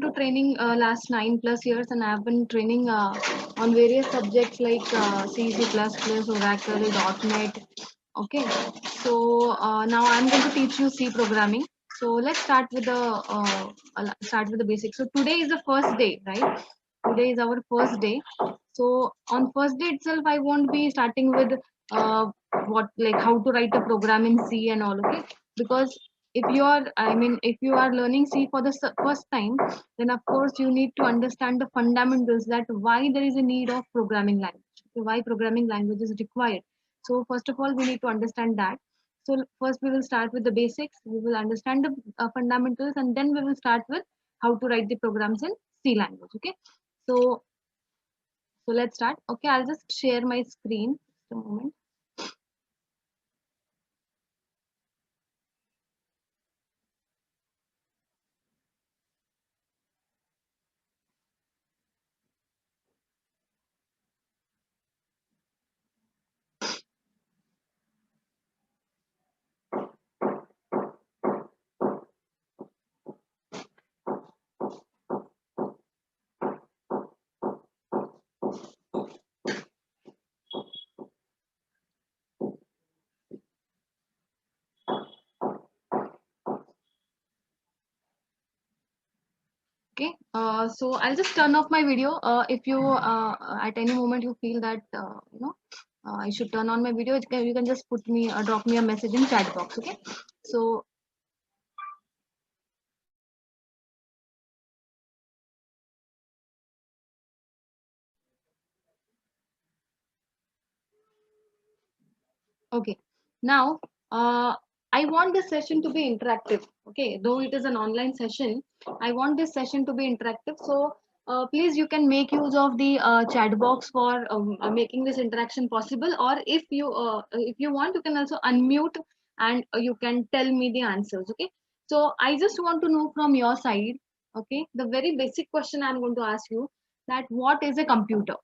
into training last 9+ years, and I've been training on various subjects like C, C++, Oracle, .NET. Okay, so now I'm going to teach you C programming. So let's start with the basics. So today is the first day, right? Today is our first day. So on first day itself, I won't be starting with how to write a program in C and all. Okay, because if you are learning C for the first time, then of course you need to understand the fundamentals, that why there is a need of programming language, okay, why programming language is required. So first of all, we need to understand that. So first we will start with the basics. We will understand the fundamentals, and then we will start with how to write the programs in C language. Okay. So let's start. Okay, I'll just share my screen. Just a moment. Okay, so I'll just turn off my video. If you at any moment you feel that I should turn on my video, you can just drop me a message in chat box. Okay, so okay, now I want this session to be interactive. Okay, though it is an online session, I want this session to be interactive. So please, you can make use of the chat box for making this interaction possible. Or if you want, you can also unmute and you can tell me the answers. Okay. So I just want to know from your side. Okay, the very basic question I'm going to ask you, that what is a computer?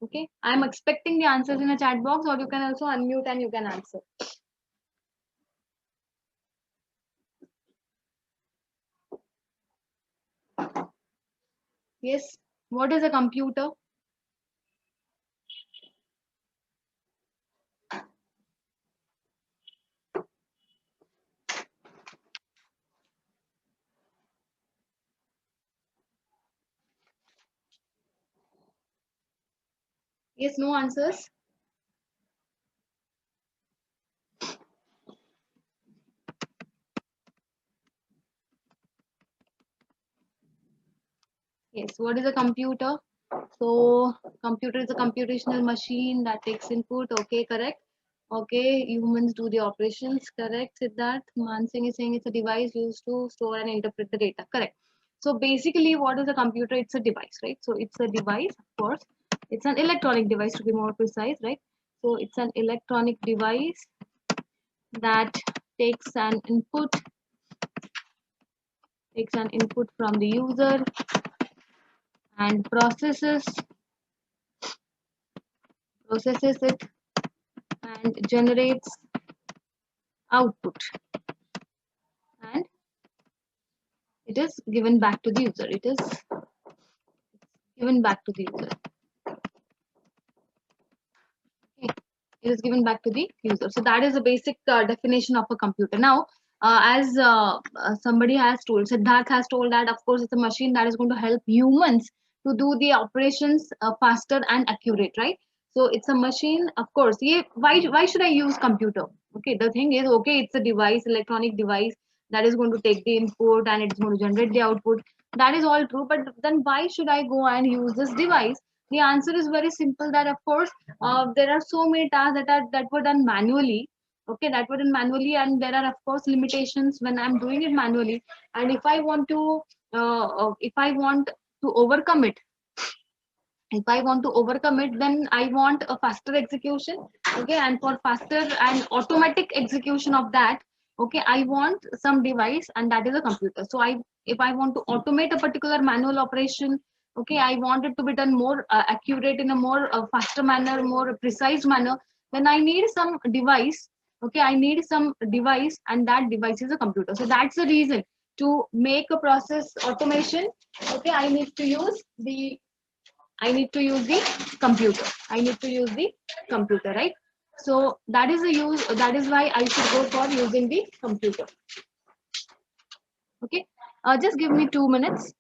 Okay, I'm expecting the answers in a chat box, or you can also unmute and you can answer. Yes, what is a computer? Yes, no answers. Yes, what is a computer? So, computer is a computational machine that takes input. Okay, correct. Okay, humans do the operations. Correct. Siddharth Mansingh is saying it's a device used to store and interpret the data. Correct. So, basically, what is a computer? It's a device, right? So, it's a device, of course. It's an electronic device to be more precise, right? So, it's an electronic device that takes an input from the user and processes it and generates output, and it is given back to the user. It is given back to the user. Okay. It is given back to the user. So that is the basic definition of a computer. Now, as somebody has told, Siddharth has told that, of course, it's a machine that is going to help humans to do the operations faster and accurate, right? So it's a machine, of course. Yeah, why should I use computer? Okay, the thing is, okay, it's a device, electronic device that is going to take the input and it's going to generate the output. That is all true, but then why should I go and use this device? The answer is very simple, that of course there are so many tasks that were done manually. Okay, that were done manually, and there are of course limitations when I'm doing it manually. And if I want to overcome it, then I want a faster execution. Okay, and for faster and automatic execution of that, okay, I want some device, and that is a computer. So if I want to automate a particular manual operation, okay, I want it to be done more accurate, in a more faster manner, more precise manner, then I need some device. Okay, I need some device, and that device is a computer. So that's the reason to make a process automation, okay, I need to use the computer. I need to use the computer, right? So that is the use. That is why I should go for using the computer. Okay. Just give me 2 minutes.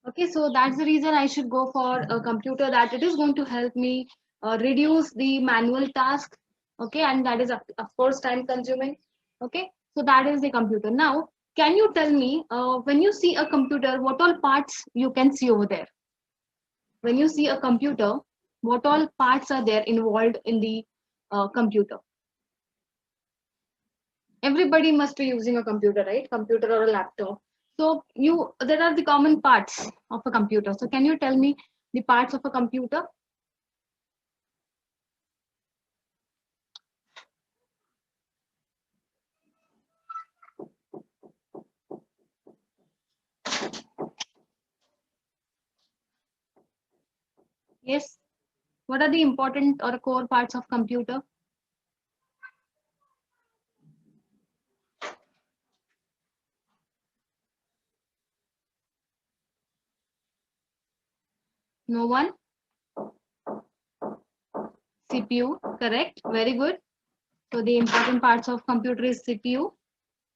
Okay, so that's the reason I should go for a computer, that it is going to help me reduce the manual task. Okay, and that is of course time consuming. Okay, so that is the computer. Now, can you tell me when you see a computer, what all parts you can see over there? When you see a computer, what all parts are there involved in the computer? Everybody must be using a computer, right? Computer or a laptop. So there are the common parts of a computer. So can you tell me the parts of a computer? Yes. What are the important or core parts of computer? No one? CPU, correct. Very good. So the important parts of computer is CPU.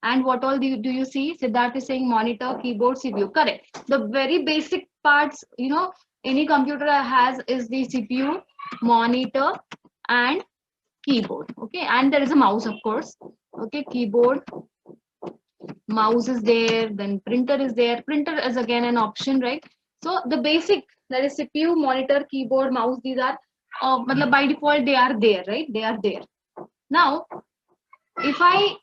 And what all do you see? Siddharth is saying monitor, keyboard, CPU. Correct. The very basic parts, any computer has is the CPU, monitor, and keyboard. Okay. And there is a mouse, of course. Okay. Keyboard, mouse is there, then printer is there. Printer is again an option, right? So the basic, that is CPU, monitor, keyboard, mouse, these are by default they are there, right? They are there. Now, if I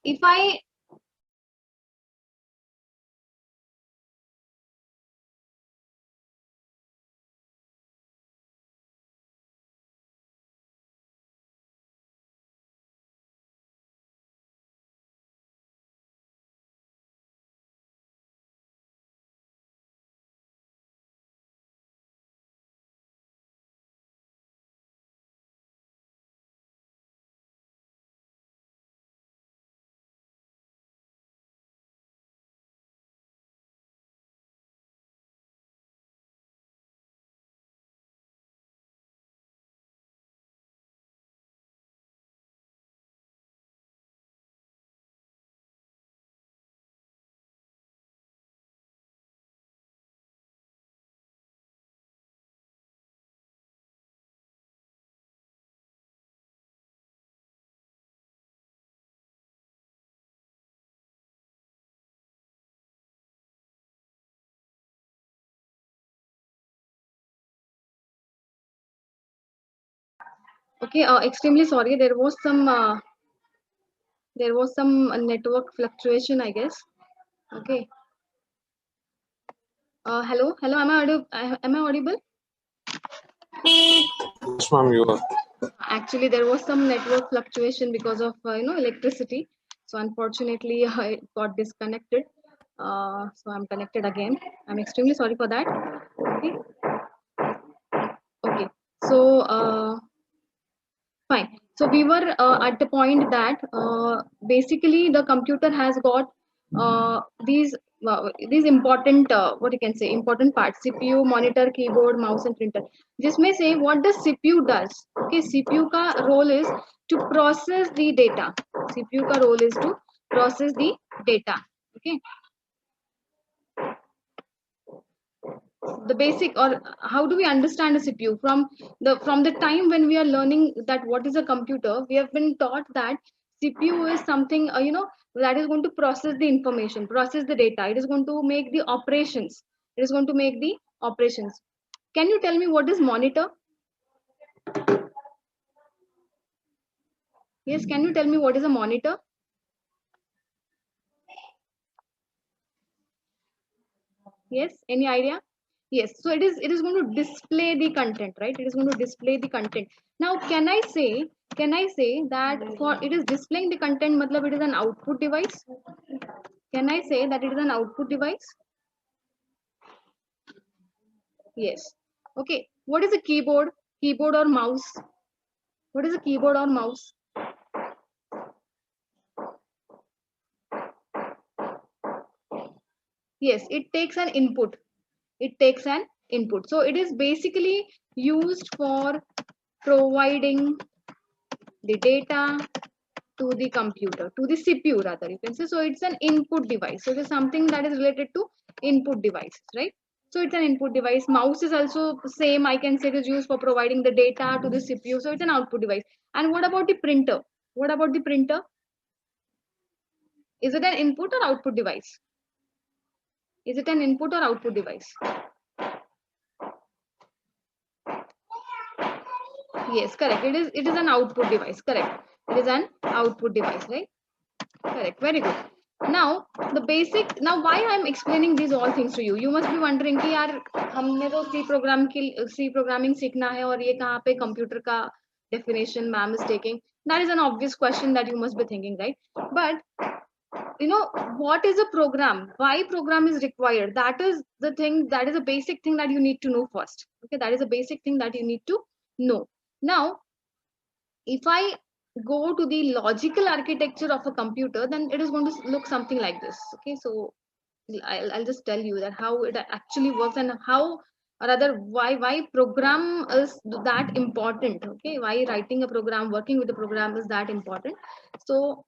Okay, extremely sorry. There was some network fluctuation, I guess. Okay. Hello. Am I audible? Yes, ma'am, you are. Actually, there was some network fluctuation because of electricity. So unfortunately, I got disconnected. So I'm connected again. I'm extremely sorry for that. Okay. Okay. So fine. So we were at the point that basically the computer has got these important what you can say important parts: CPU, monitor, keyboard, mouse, and printer. This may say what the CPU does. Okay, CPU ka role is to process the data. CPU ka role is to process the data. Okay. the basic, or how do we understand a CPU? From the time when we are learning that what is a computer, we have been taught that CPU is something, that is going to process the information, process the data. It is going to make the operations. It is going to make the operations. Can you tell me what is monitor? Yes, can you tell me what is a monitor? Yes, any idea? Yes, so it is going to display the content, right? It is going to display the content. Now can I say that for it is displaying the content, matlab it is an output device? Can I say that it is an output device? Yes. Okay, what is a keyboard? Keyboard or mouse? What is a keyboard or mouse? Yes, it takes an input. It takes an input. So it is basically used for providing the data to the computer, to the CPU rather, you can say. So it's an input device. So it is something that is related to input devices, right? So it's an input device. Mouse is also same. I can say it is used for providing the data to the CPU. So it's an output device. And what about the printer? What about the printer? Is it an input or output device? Is it an input or output device? Yes, correct. It is an output device. Correct. It is an output device, right? Correct. Very good. Now the basic. Now why I'm explaining these all things to you? You must be wondering कि यार हमने तो C programming सीखना है और ये कहाँ पे computer का definition ma'am is taking. That is an obvious question that you must be thinking, right? But what is a program? Why program is required? That is the thing. That is a basic thing that you need to know first. Okay, that is a basic thing that you need to know. Now if I go to the logical architecture of a computer, then it is going to look something like this. Okay, so I'll just tell you that how it actually works and how, or rather why program is that important. Okay, why writing a program, working with a program is that important. So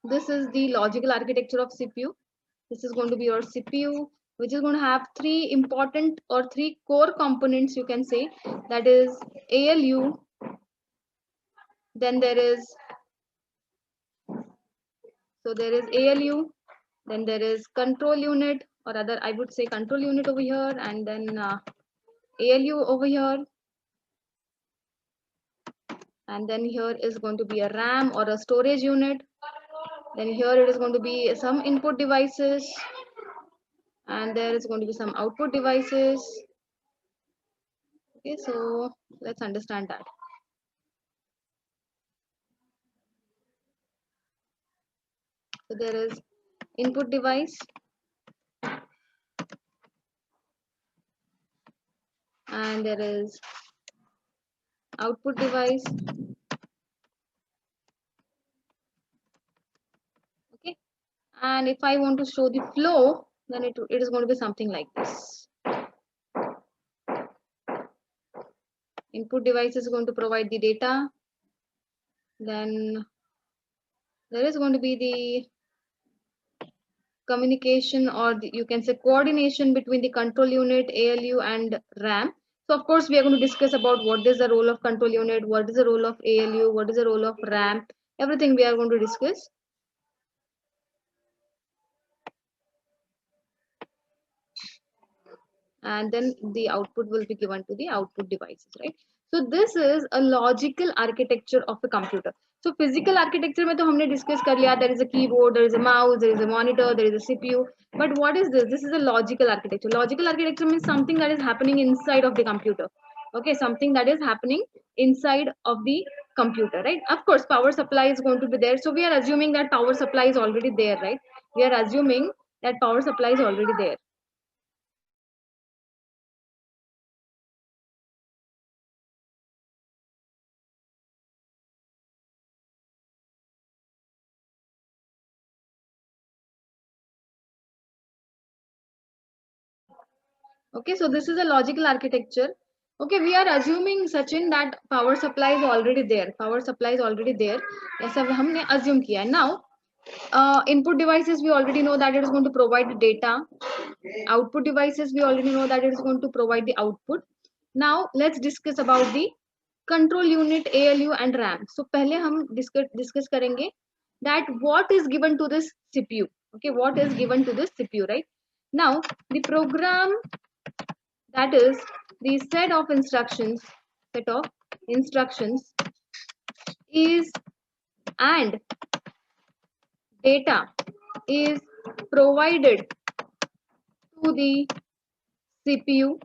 this is the logical architecture of CPU. This is going to be your CPU, which is going to have three important or three core components, you can say. That is ALU, then there is ALU, then there is control unit, or rather I would say control unit over here, and then ALU over here, and then here is going to be a RAM or a storage unit. Then here it is going to be some input devices, and there is going to be some output devices. Okay, so let's understand that. So there is input device, and there is output device. Okay, and if I want to show the flow, then it is going to be something like this. Input device is going to provide the data, then there is going to be the communication, or you can say coordination between the control unit, ALU and RAM. So of course we are going to discuss about what is the role of control unit, what is the role of ALU, what is the role of RAM, everything we are going to discuss. And then the output will be given to the output devices, right? So this is a logical architecture of a computer. So physical architecture mein to humne discuss kar liya, there is a keyboard, there is a mouse, there is a monitor, there is a CPU. But what is this? This is a logical architecture. Logical architecture means something that is happening inside of the computer. Okay, something that is happening inside of the computer, right? Of course power supply is going to be there, so we are assuming that power supply is already there, right? We are assuming that power supply is already there. Okay, so this is a logical architecture. Okay, we are assuming Sachin that power supply is already there. Power supply is already there. ऐसा हमने assume किया है. Now, Input devices, we already know that it is going to provide the data. Output devices, we already know that it is going to provide the output. Now let's discuss about the control unit, ALU and RAM. So पहले हम discuss करेंगे that what is given to this CPU. Okay, what is given to this CPU, right? Now the program, that is the set of instructions is, and data is provided to the CPU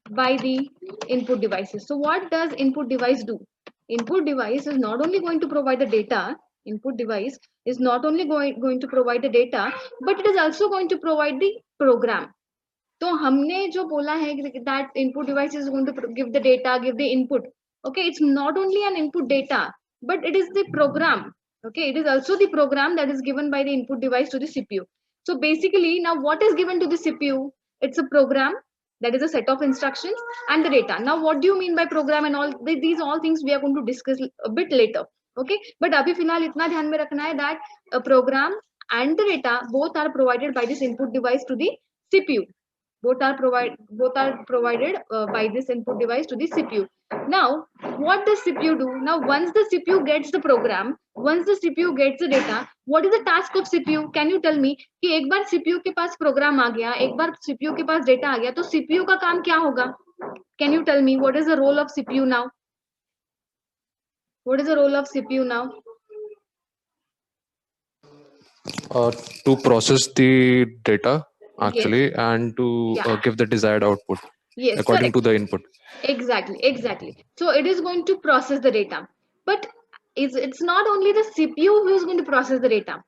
by the input devices. So what does input device do? Input device is not only going to provide the data, input device is not only going to provide the data, but it is also going to provide the program. तो हमने जो बोला है that input device is going to give the data, give the input. Okay, it's not only an input data, but it is the program. Okay, it is also the program that is given by the input device to the CPU. So basically, now what is given to the CPU? It's a program, that is a set of instructions, and the data. Now, what do you mean by program and all? These all things we are going to discuss a bit later. Okay, but abhi filhal itna dhyan mein rakhna hai that a program and the data both are provided by this input device to the CPU. Both are provided by this input device to the CPU. Now what does CPU do? Now once the CPU gets the program, once the CPU gets the data, what is the task of CPU? Can you tell me कि एक बार CPU के पास program आ गया, एक बार CPU के पास data आ गया, तो CPU का काम क्या होगा? Can you tell me what is the role of CPU now? What is the role of CPU now? To process the data actually, Yes. and to Yeah. give the desired output, Yes, according correct. to the input. Exactly. So it is going to process the data, but it's not only the CPU who is going to process the data.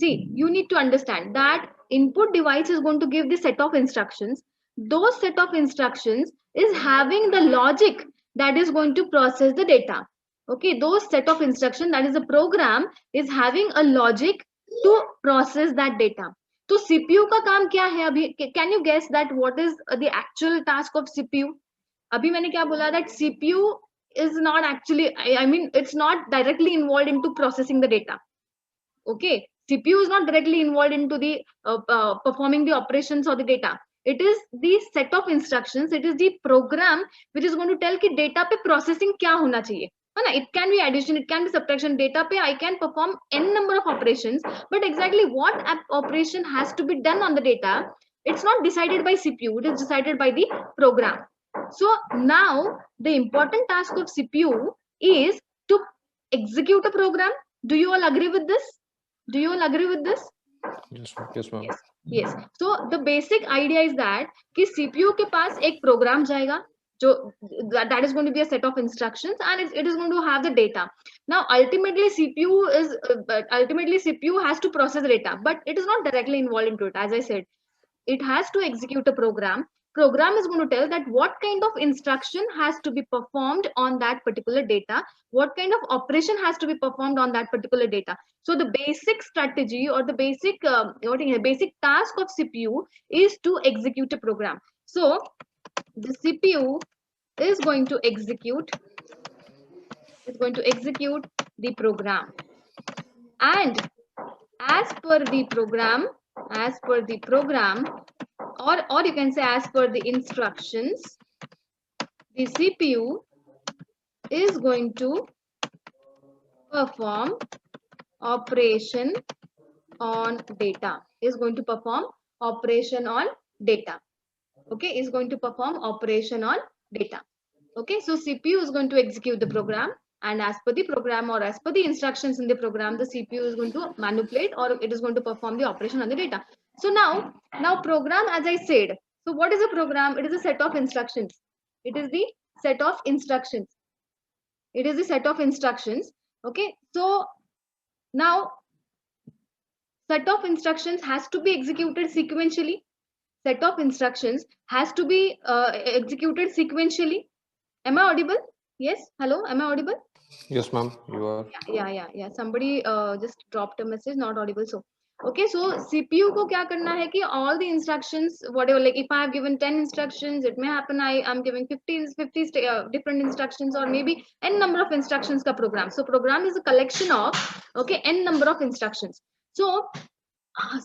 See, you need to understand that input device is going to give the set of instructions. Those set of instructions is having the logic that is going to process the data. Okay, those set of instruction, that is a program, is having a logic to process that data. तो CPU का काम क्या है अभी? Can you guess that what is the actual task of CPU? अभी मैंने क्या बोला that CPU is not actually, I mean it's not directly involved into processing the data. Okay, CPU is not directly involved into the performing the operations or the data. It is the set of instructions, it is the program which is going to tell कि data पे processing क्या होना चाहिए, है ना? It can be addition, it can be subtraction. Data पे I can perform n number of operations, but exactly what operation has to be done on the data, it's not decided by CPU, it is decided by the program. So now the important task of CPU is to execute a program. Do you all agree with this? Do you all agree with this? Yes ma'am. Yes. So the basic idea is that कि CPU के पास एक program जाएगा जो that is going to be a set of instructions, and it is going to have the data. Now ultimately CPU has to process the data, but it is not directly involved into it. As I said, it has to execute a program. Program is going to tell that what kind of instruction has to be performed on that particular data, what kind of operation has to be performed on that particular data. So the basic strategy or the basic basic task of CPU is to execute a program. So the CPU is going to execute the program, and as per the program, or you can say as per the instructions, the CPU is going to perform operation on data. Okay, is going to perform operation on data. Okay, so CPU is going to execute the program, and as per the program or as per the instructions in the program, the CPU is going to manipulate, or it is going to perform the operation on the data. So now program, as I said, so what is a program? It is a set of instructions. It is the set of instructions. Okay, so now set of instructions has to be executed sequentially. Executed sequentially. Am I audible? Yes. Hello. Am I audible? Yes ma'am, you are. Yeah. Somebody just dropped a message, not audible. So Okay, so CPU को क्या करना है कि all the instructions, whatever, like if I have given 10 instructions, it may happen I'm giving 50 different instructions, or maybe n number of instructions का program. So program is a collection of, okay, n number of instructions. So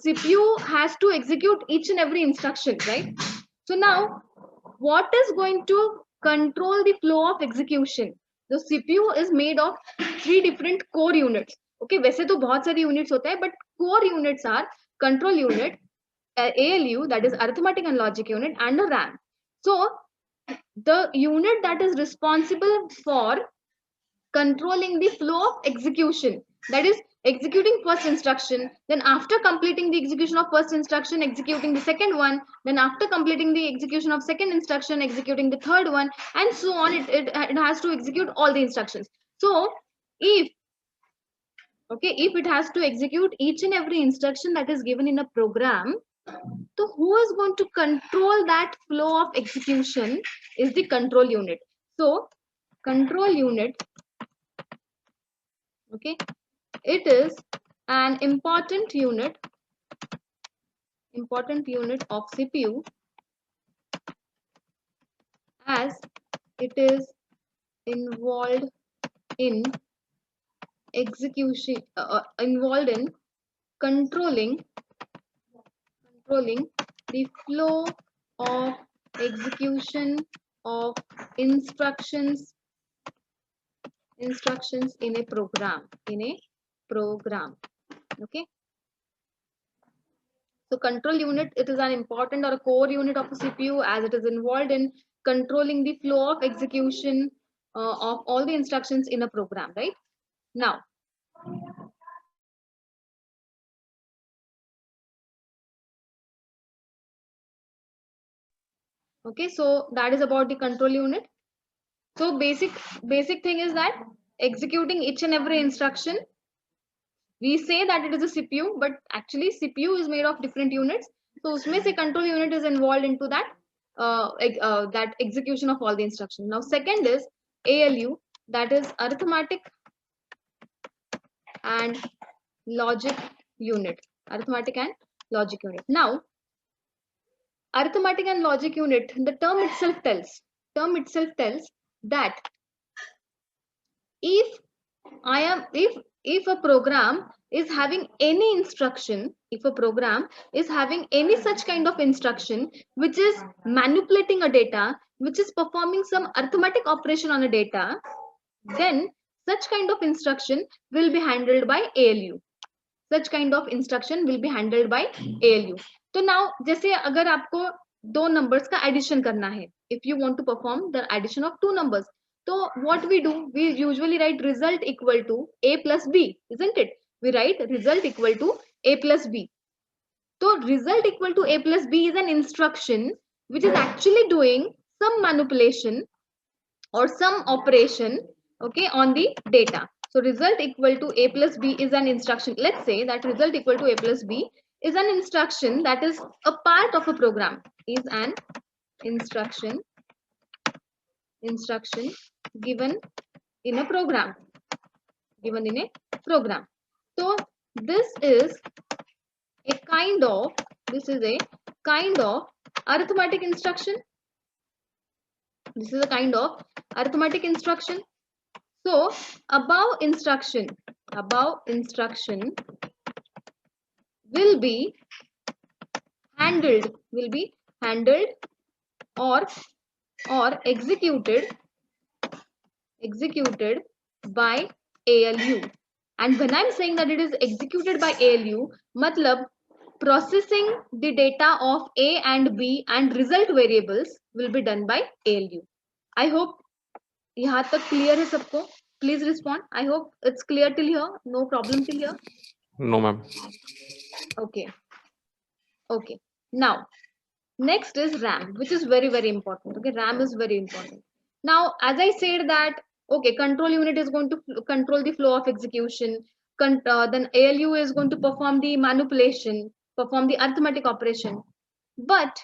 CPU has to execute each and every instruction, right? So now what is going to control the flow of execution? The CPU is made of 3 different core units. Okay, वैसे तो बहुत सारी units होते हैं, but core units are control unit, ALU, that is arithmetic and logic unit, and a RAM. So the unit that is responsible for controlling the flow of execution, that is executing first instruction, then after completing the execution of first instruction, executing the second one, then after completing the execution of second instruction, executing the third one, and so on. It has to execute all the instructions. So if, okay, if it has to execute each and every instruction that is given in a program, so who is going to control that flow of execution is the control unit. So control unit, okay, it is an important unit of CPU, as it is involved in execution, involved in controlling the flow of execution of instructions in a program, okay. So control unit, it is an important or a core unit of a CPU, as it is involved in controlling the flow of execution of all the instructions in a program, right? Now, okay, so that is about the control unit. So basic thing is that executing each and every instruction, we say that it is a CPU, but actually CPU is made of different units. So usme se control unit is involved into that that execution of all the instructions. Now second is ALU, that is arithmetic and logic unit. Arithmetic and logic unit. Now arithmetic and logic unit, the term itself tells that if I am if a program is having any instruction, if a program is having any such kind of instruction which is manipulating a data, which is performing some arithmetic operation on a data, then such kind of instruction will be handled by ALU. Such kind of instruction will be handled by ALU. तो now जैसे अगर आपको दो numbers का addition करना है, if you want to perform the addition of two numbers, so what we do, we usually write result equal to a plus b, isn't it? We write result equal to a plus b. So result equal to a plus b is an instruction which is actually doing some manipulation or some operation, okay, on the data. So result equal to a plus b is an instruction. Let's say that result equal to a plus b is an instruction that is a part of a program, is an instruction given in a program, so this is a kind of arithmetic instruction. This is a kind of arithmetic instruction. So above instruction will be handled or executed by ALU. And when I'm saying that it is executed by ALU, matlab processing the data of A and B and result variables will be done by ALU. I hope यहाँ तक clear है सबको? Please respond. I hope it's clear till here. No problem till here. No, ma'am. Okay. Okay. Now, next is RAM, which is very, very important. Okay, RAM is very important. Now, as I said that, okay, control unit is going to control the flow of execution. Then ALU is going to perform the manipulation, perform the arithmetic operation. But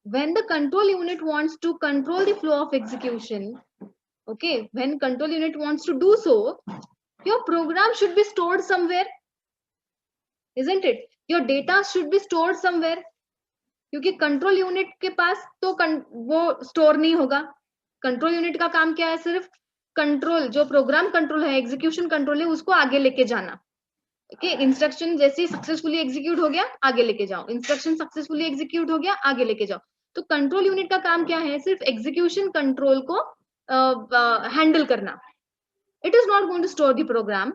when the control unit wants to control the flow of execution, okay, when control unit wants to do so, your program should be stored somewhere. isn't it? Your data should be stored somewhere, क्योंकि control unit के पास तो वो store नहीं होगा. Control unit का काम क्या है? सिर्फ कंट्रोल, जो प्रोग्राम कंट्रोल है, एग्जीक्यूशन कंट्रोल है, उसको आगे लेके जाना. ओके, इंस्ट्रक्शन जैसे सक्सेसफुली एग्जीक्यूट हो गया, आगे लेके जाओ. इंस्ट्रक्शन सक्सेसफुली एग्जीक्यूट हो गया, आगे लेके जाओ. तो कंट्रोल यूनिट का काम क्या है? सिर्फ एग्जीक्यूशन कंट्रोल को हैंडल करना. It is not going to store the program.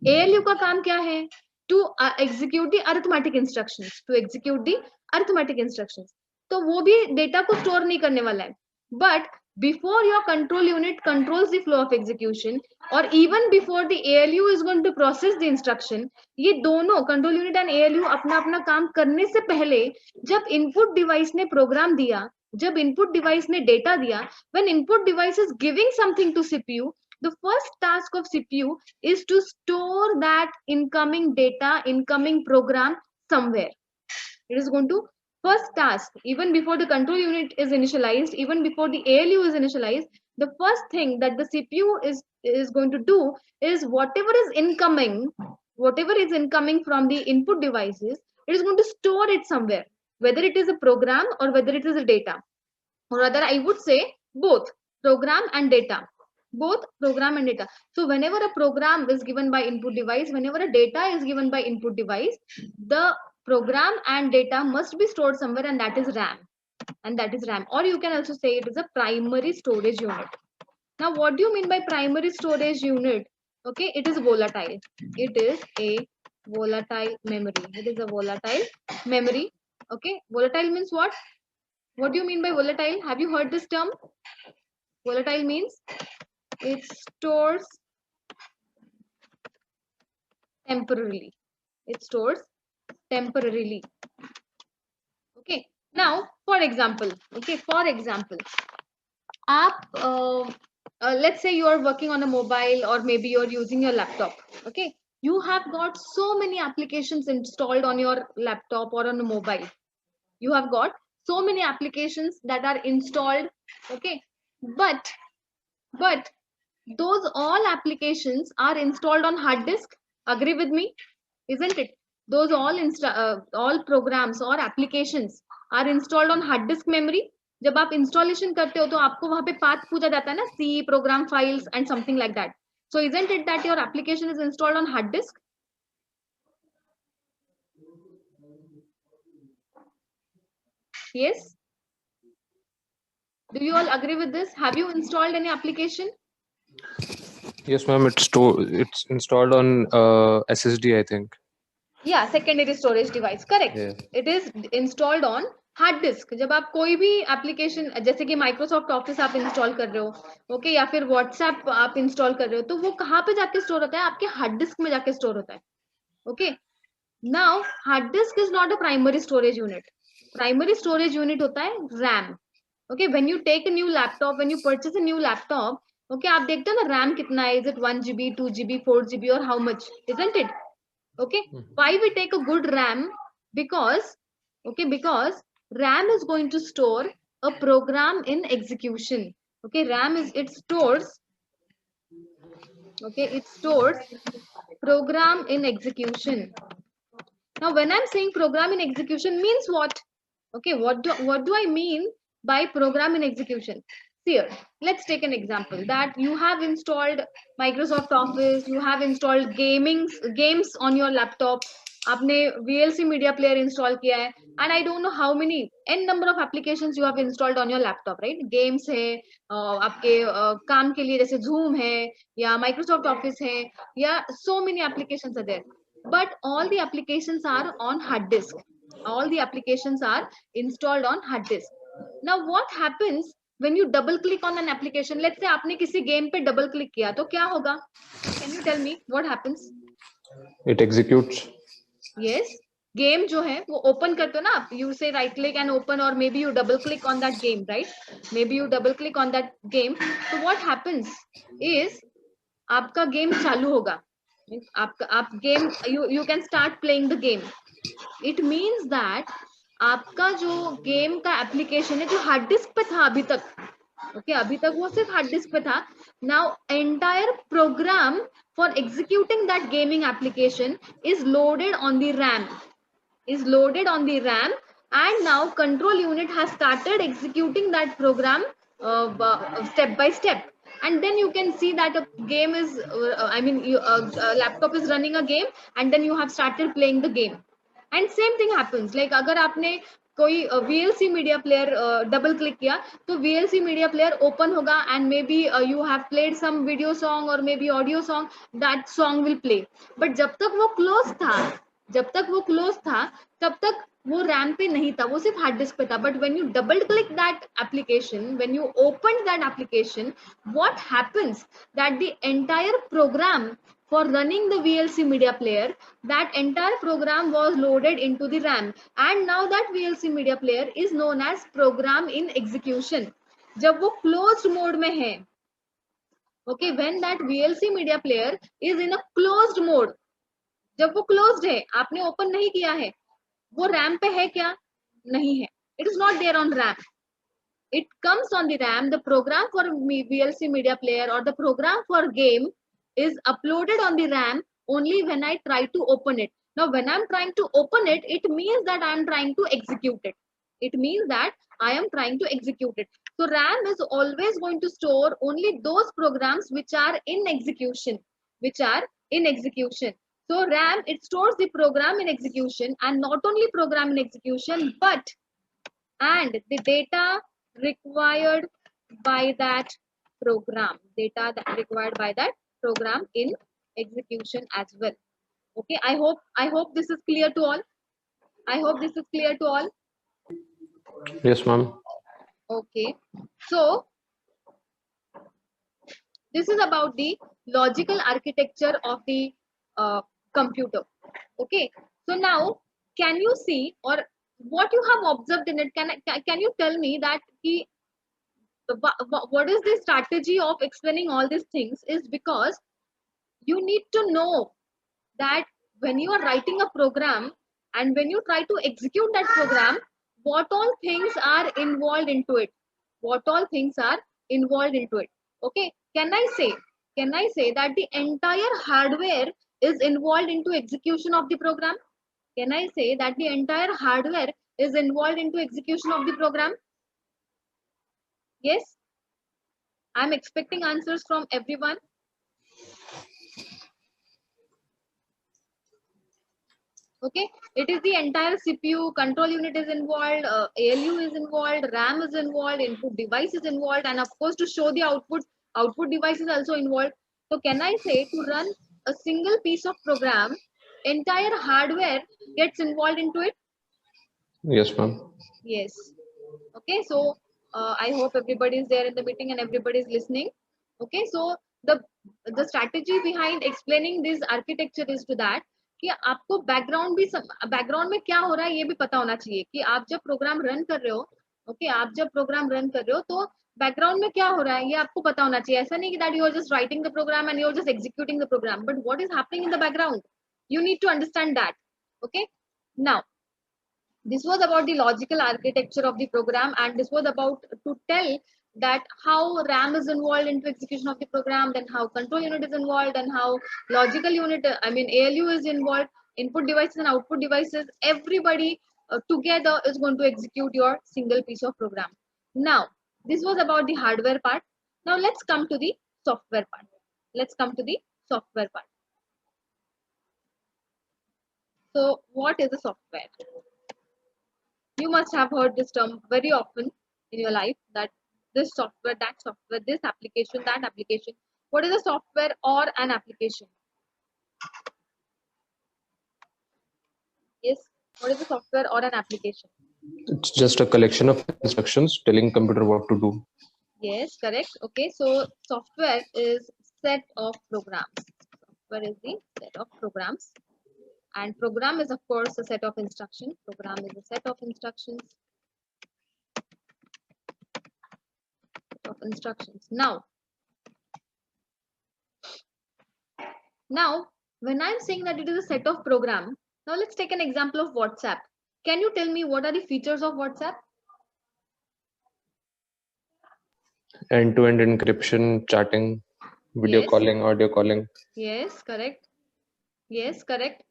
ALU का काम क्या है? To execute the arithmetic instructions, to execute the arithmetic instructions. तो वो भी डेटा को स्टोर नहीं करने वाला है. But before your control unit controls the flow of execution, or even before the ALU is going to process the instruction, ये दोनों कंट्रोल यूनिट एंड ALU अपना अपना काम करने से पहले, जब इनपुट डिवाइस ने प्रोग्राम दिया, जब इनपुट डिवाइस ने डेटा दिया, when input device is giving something to CPU, the first task of CPU is to store that incoming data, incoming program somewhere. It is going to first task, even before the control unit is initialized, even before the ALU is initialized, the first thing that the CPU is going to do is whatever is incoming from the input devices, it is going to store it somewhere, whether it is a program or whether it is a data, or rather I would say both program and data. Both program and data. So whenever a program is given by input device, whenever a data is given by input device, the program and data must be stored somewhere, and that is RAM. And that is RAM. Or you can also say it is a primary storage unit. Now, what do you mean by primary storage unit? Okay, it is volatile. It is a volatile memory. It is a volatile memory. Okay, volatile means what? What do you mean by volatile? Have you heard this term? Volatile means it stores temporarily. It stores temporarily. Okay. Now, for example, let's say you are working on a mobile, or maybe you're using your laptop. Okay. You have got so many applications installed on your laptop or on a mobile. You have got so many applications that are installed. Okay. But those all applications are installed on hard disk. Agree with me, isn't it? Those all programs or applications are installed on hard disk memory. जब आप installation करते हो तो आपको वहां पे path पूछा जाता है ना, C program files and something like that. So isn't it that your application is installed on hard disk? Yes. Do you all agree with this? Have you installed any application? Yes, ma'am. It's installed on SSD, I think. Yeah, secondary storage device. Correct. Yeah. It is installed on hard disk. जब आप कोई भी application जैसे कि Microsoft office आप install कर रहे हो, ओके, या फिर व्हाट्सएप आप इंस्टॉल कर रहे हो, तो वो कहाँ पे जाके स्टोर होता है? आपके हार्ड डिस्क में जाके स्टोर होता है. Okay, now hard disk is not a primary storage unit. Primary storage unit होता है RAM. Okay, when you take a new laptop, when you purchase a new laptop, okay, आप देखते हो ना रैम कितना है, is it 1 GB, 2 GB, 4 GB, और how much, isn't it? Okay, why we take a good RAM? Because RAM is going to store a program in execution. Okay, RAM is, it stores program in execution. Now when I'm saying program in execution means what? Okay, what do I mean by program in execution? Here, let's take an example that you have installed Microsoft Office, you have installed games on your laptop, आपने VLC media player install किया है, and I don't know how many n number of applications you have installed on your laptop, right? Games है, आपके काम के लिए जैसे Zoom है या Microsoft Office है, या so many applications are there, but all the applications are on hard disk. All the applications are installed on hard disk. Now what happens when you double click on an application? Let's say आपने किसी game पे double click किया तो क्या होगा? Can you tell me what happens? It executes. Yes, game जो है वो ओपन करते हो ना आप, you say right click and open, or maybe you double click on that game, right? Maybe you double click on that game. So what happens is आपका game चालू होगा. आप game, you can start playing the game. It means that आपका जो game का application है जो hard disk पे था अभी तक, ओके, अभी तक वो सिर्फ हार्ड डिस्क पे था. Now entire program for executing that gaming application is loaded on the RAM, and now control unit has started executing that program step by step. And then you can see that a game is laptop is running a game, and then you have started playing the game. And same thing happens, like अगर आपने कोई VLC media player double click किया तो VLC media player open होगा, and maybe you have played some video song और maybe audio song, that song will play. But जब तक वो क्लोज था तब तक वो रैम पे नहीं था, वो सिर्फ हार्ड डिस्क पे था. But when you double click that application, when you open that application, what happens that the entire program for running the VLC media player, that entire program was loaded into the RAM, and now that VLC media player is known as program in execution. जब वो closed mode में है, okay, when that VLC media player is in a closed mode, जब वो closed है, आपने open नहीं किया है, वो RAM पे है क्या? नहीं है. It is not there on RAM. It comes on the RAM. The program for VLC media player or the program for game is uploaded on the RAM only when I try to open it. Now, when I'm trying to open it, it means that I'm trying to execute it. It means that I am trying to execute it. So, RAM is always going to store only those programs which are in execution, So, RAM, it stores the program in execution, and not only program in execution, but and the data required by that program, in execution as well. Okay, I hope this is clear to all. Yes, ma'am. Okay, so this is about the logical architecture of the computer. Okay, so now can you see, or what you have observed in it, can you tell me that what is the strategy of explaining all these things? Is because you need to know that when you are writing a program and when you try to execute that program, what all things are involved into it. Okay, can I say that the entire hardware is involved into execution of the program? Can I say that the entire hardware is involved into execution of the program? Yes, I'm expecting answers from everyone. Okay, it is the entire CPU, control unit is involved, ALU is involved, RAM is involved, input device is involved, and of course to show the output device is also involved. So can I say to run a single piece of program, entire hardware gets involved into it? Yes, ma'am. Yes. Okay, so I hope everybody is there in the meeting and everybody is listening. Okay, so the strategy behind explaining this architecture is to that कि आपको background में क्या हो रहा है ये भी पता होना चाहिए कि आप जब प्रोग्राम रन कर रहे हो, तो बैकग्राउंड में क्या हो रहा है ये आपको पता होना चाहिए. ऐसा नहीं कि that you are just writing the program and you are just executing the program, but what is happening in the background, you need to understand that. Okay, now this was about the logical architecture of the program, and this was about to tell that how RAM is involved into execution of the program, then how control unit is involved, and how logical unit, ALU is involved, input devices and output devices, everybody together is going to execute your single piece of program. Now this was about the hardware part. Now let's come to the software part. So what is a software? You must have heard this term very often in your life, that this software, that software, this application, that application. What is a software or an application? Yes, what is a software or an application? It's just a collection of instructions telling computer what to do. Yes, correct. Okay, so software is set of programs. Software is the set of programs, and program is of course a set of instructions. Program is a set of instructions. Now when I'm saying that it is a set of program, now let's take an example of WhatsApp. Can you tell me what are the features of WhatsApp? End-to-end encryption, chatting. video Yes. calling, audio calling. Yes, correct. Yes, correct.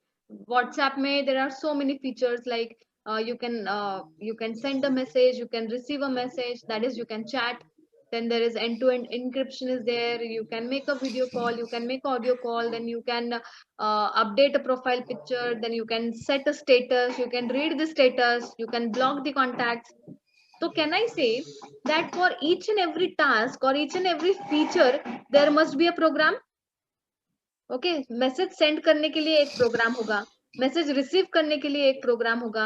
WhatsApp may there are so many features like you can send a message, you can receive a message, that is you can chat. Then there is end-to-end encryption is there. You can make a video call, you can make audio call, then you can update a profile picture, then you can set a status, you can read the status, you can block the contacts. So can I say that for each and every task or each and every feature there must be a program? Okay message send करने के लिए एक programme होगा, message receive करने के लिए एक programme होगा,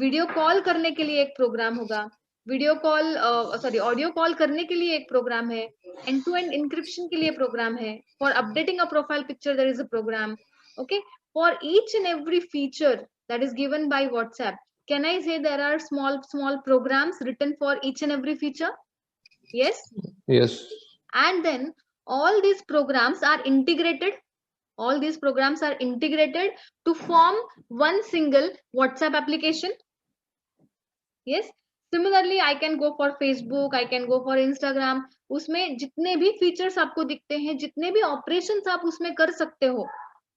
वीडियो कॉल करने के लिए एक प्रोग्राम होगा, video call sorry audio call करने के लिए एक प्रोग्राम है, एंड टू एंड इंक्रिप्शन के लिए प्रोग्राम है, for updating a profile picture there is a program. Okay, for each and every feature that is given by WhatsApp, can I say there are small programs written for each and every feature? Yes. Yes. And then all these programs are integrated, all these programs are integrated to form one single WhatsApp application. Yes. Similarly, I can go for Facebook, I can go for Instagram. उसमें जितने भी features आपको दिखते हैं, जितने भी operations आप उसमें कर सकते हो,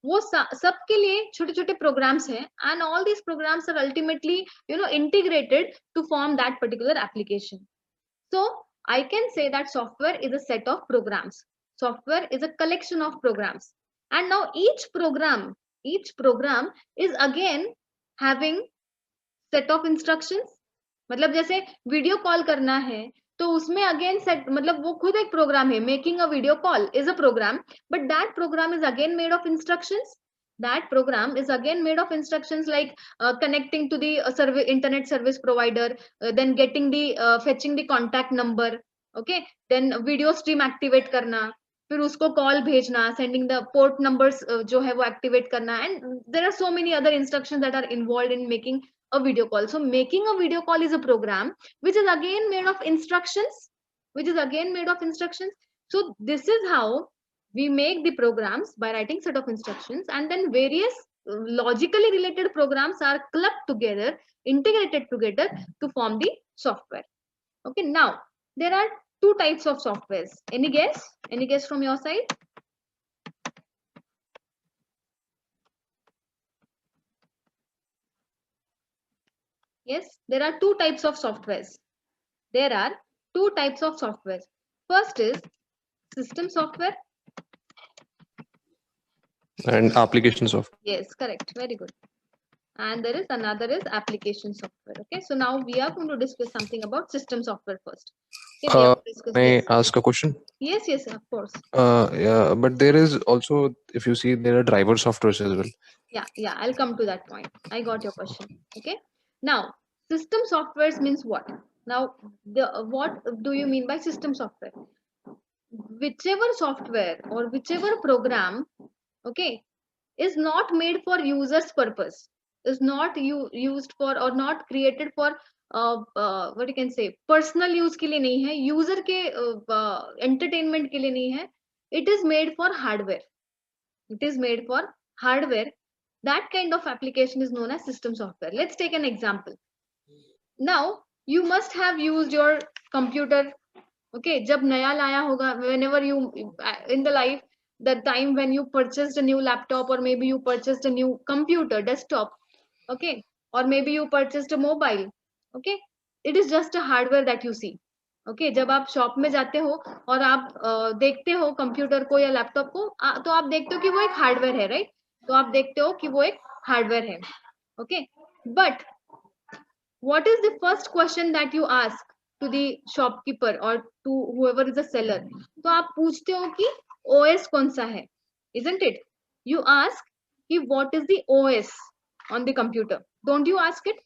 वो सबके लिए छोटे छोटे प्रोग्राम्स हैं, and all these programs are ultimately integrated to form that particular application. So I can say that software is a set of programs. Software is a collection of programs. And now each program is again having set of instructions. मतलब जैसे video call करना है तो उसमें again set, मतलब वो खुद एक प्रोग्राम है. Making a video call is a program, but that program is again made of instructions. That program is again made of instructions like connecting to the internet service provider, then getting the fetching the contact number, okay, then video stream activate करना, फिर उसको call भेजना, sending the port numbers जो है वो activate करना, and there are so many other instructions that are involved in making a video call. So making a video call is a program which is again made of instructions, So this is how we make the programs, by writing set of instructions, and then various logically related programs are clubbed together, integrated together to form the software. Okay, now there are two types of softwares. Any guess from your side? Yes, there are two types of softwares. First is system software. And application software. Yes, correct. Very good. And there is another is application software. Okay, so now we are going to discuss something about system software first. Okay, we have to discuss may this. I ask a question? Yes, of course. Yeah, but there is also, if you see, there are driver softwares as well. Yeah, I'll come to that point. I got your question. Okay, now system softwares means what? Now, what do you mean by system software? Whichever software or whichever program, okay, is not made for users purpose, is not used for or not created for what you can say personal use के लिए नहीं है, user के entertainment के लिए नहीं है, it is made for hardware. That kind of application is known as system software. Let's take an example. Now you must have used your computer, okay, जब नया लाया होगा, whenever you in the life, the time when you purchased a new laptop, or maybe you purchased a new computer desktop, okay, or maybe you purchased a mobile, okay, it is just a hardware that you see. Okay, जब आप shop में जाते हो और आप देखते हो computer को या लैपटॉप को, तो आप देखते हो कि वो एक हार्डवेयर है, राइट? तो आप देखते हो कि वो एक हार्डवेयर है. Okay, but what is the first question that you ask to the shopkeeper or to whoever is a seller? तो आप पूछते हो कि OS कौन सा है, isn't it? You ask कि what is the OS on the computer, don't you ask it?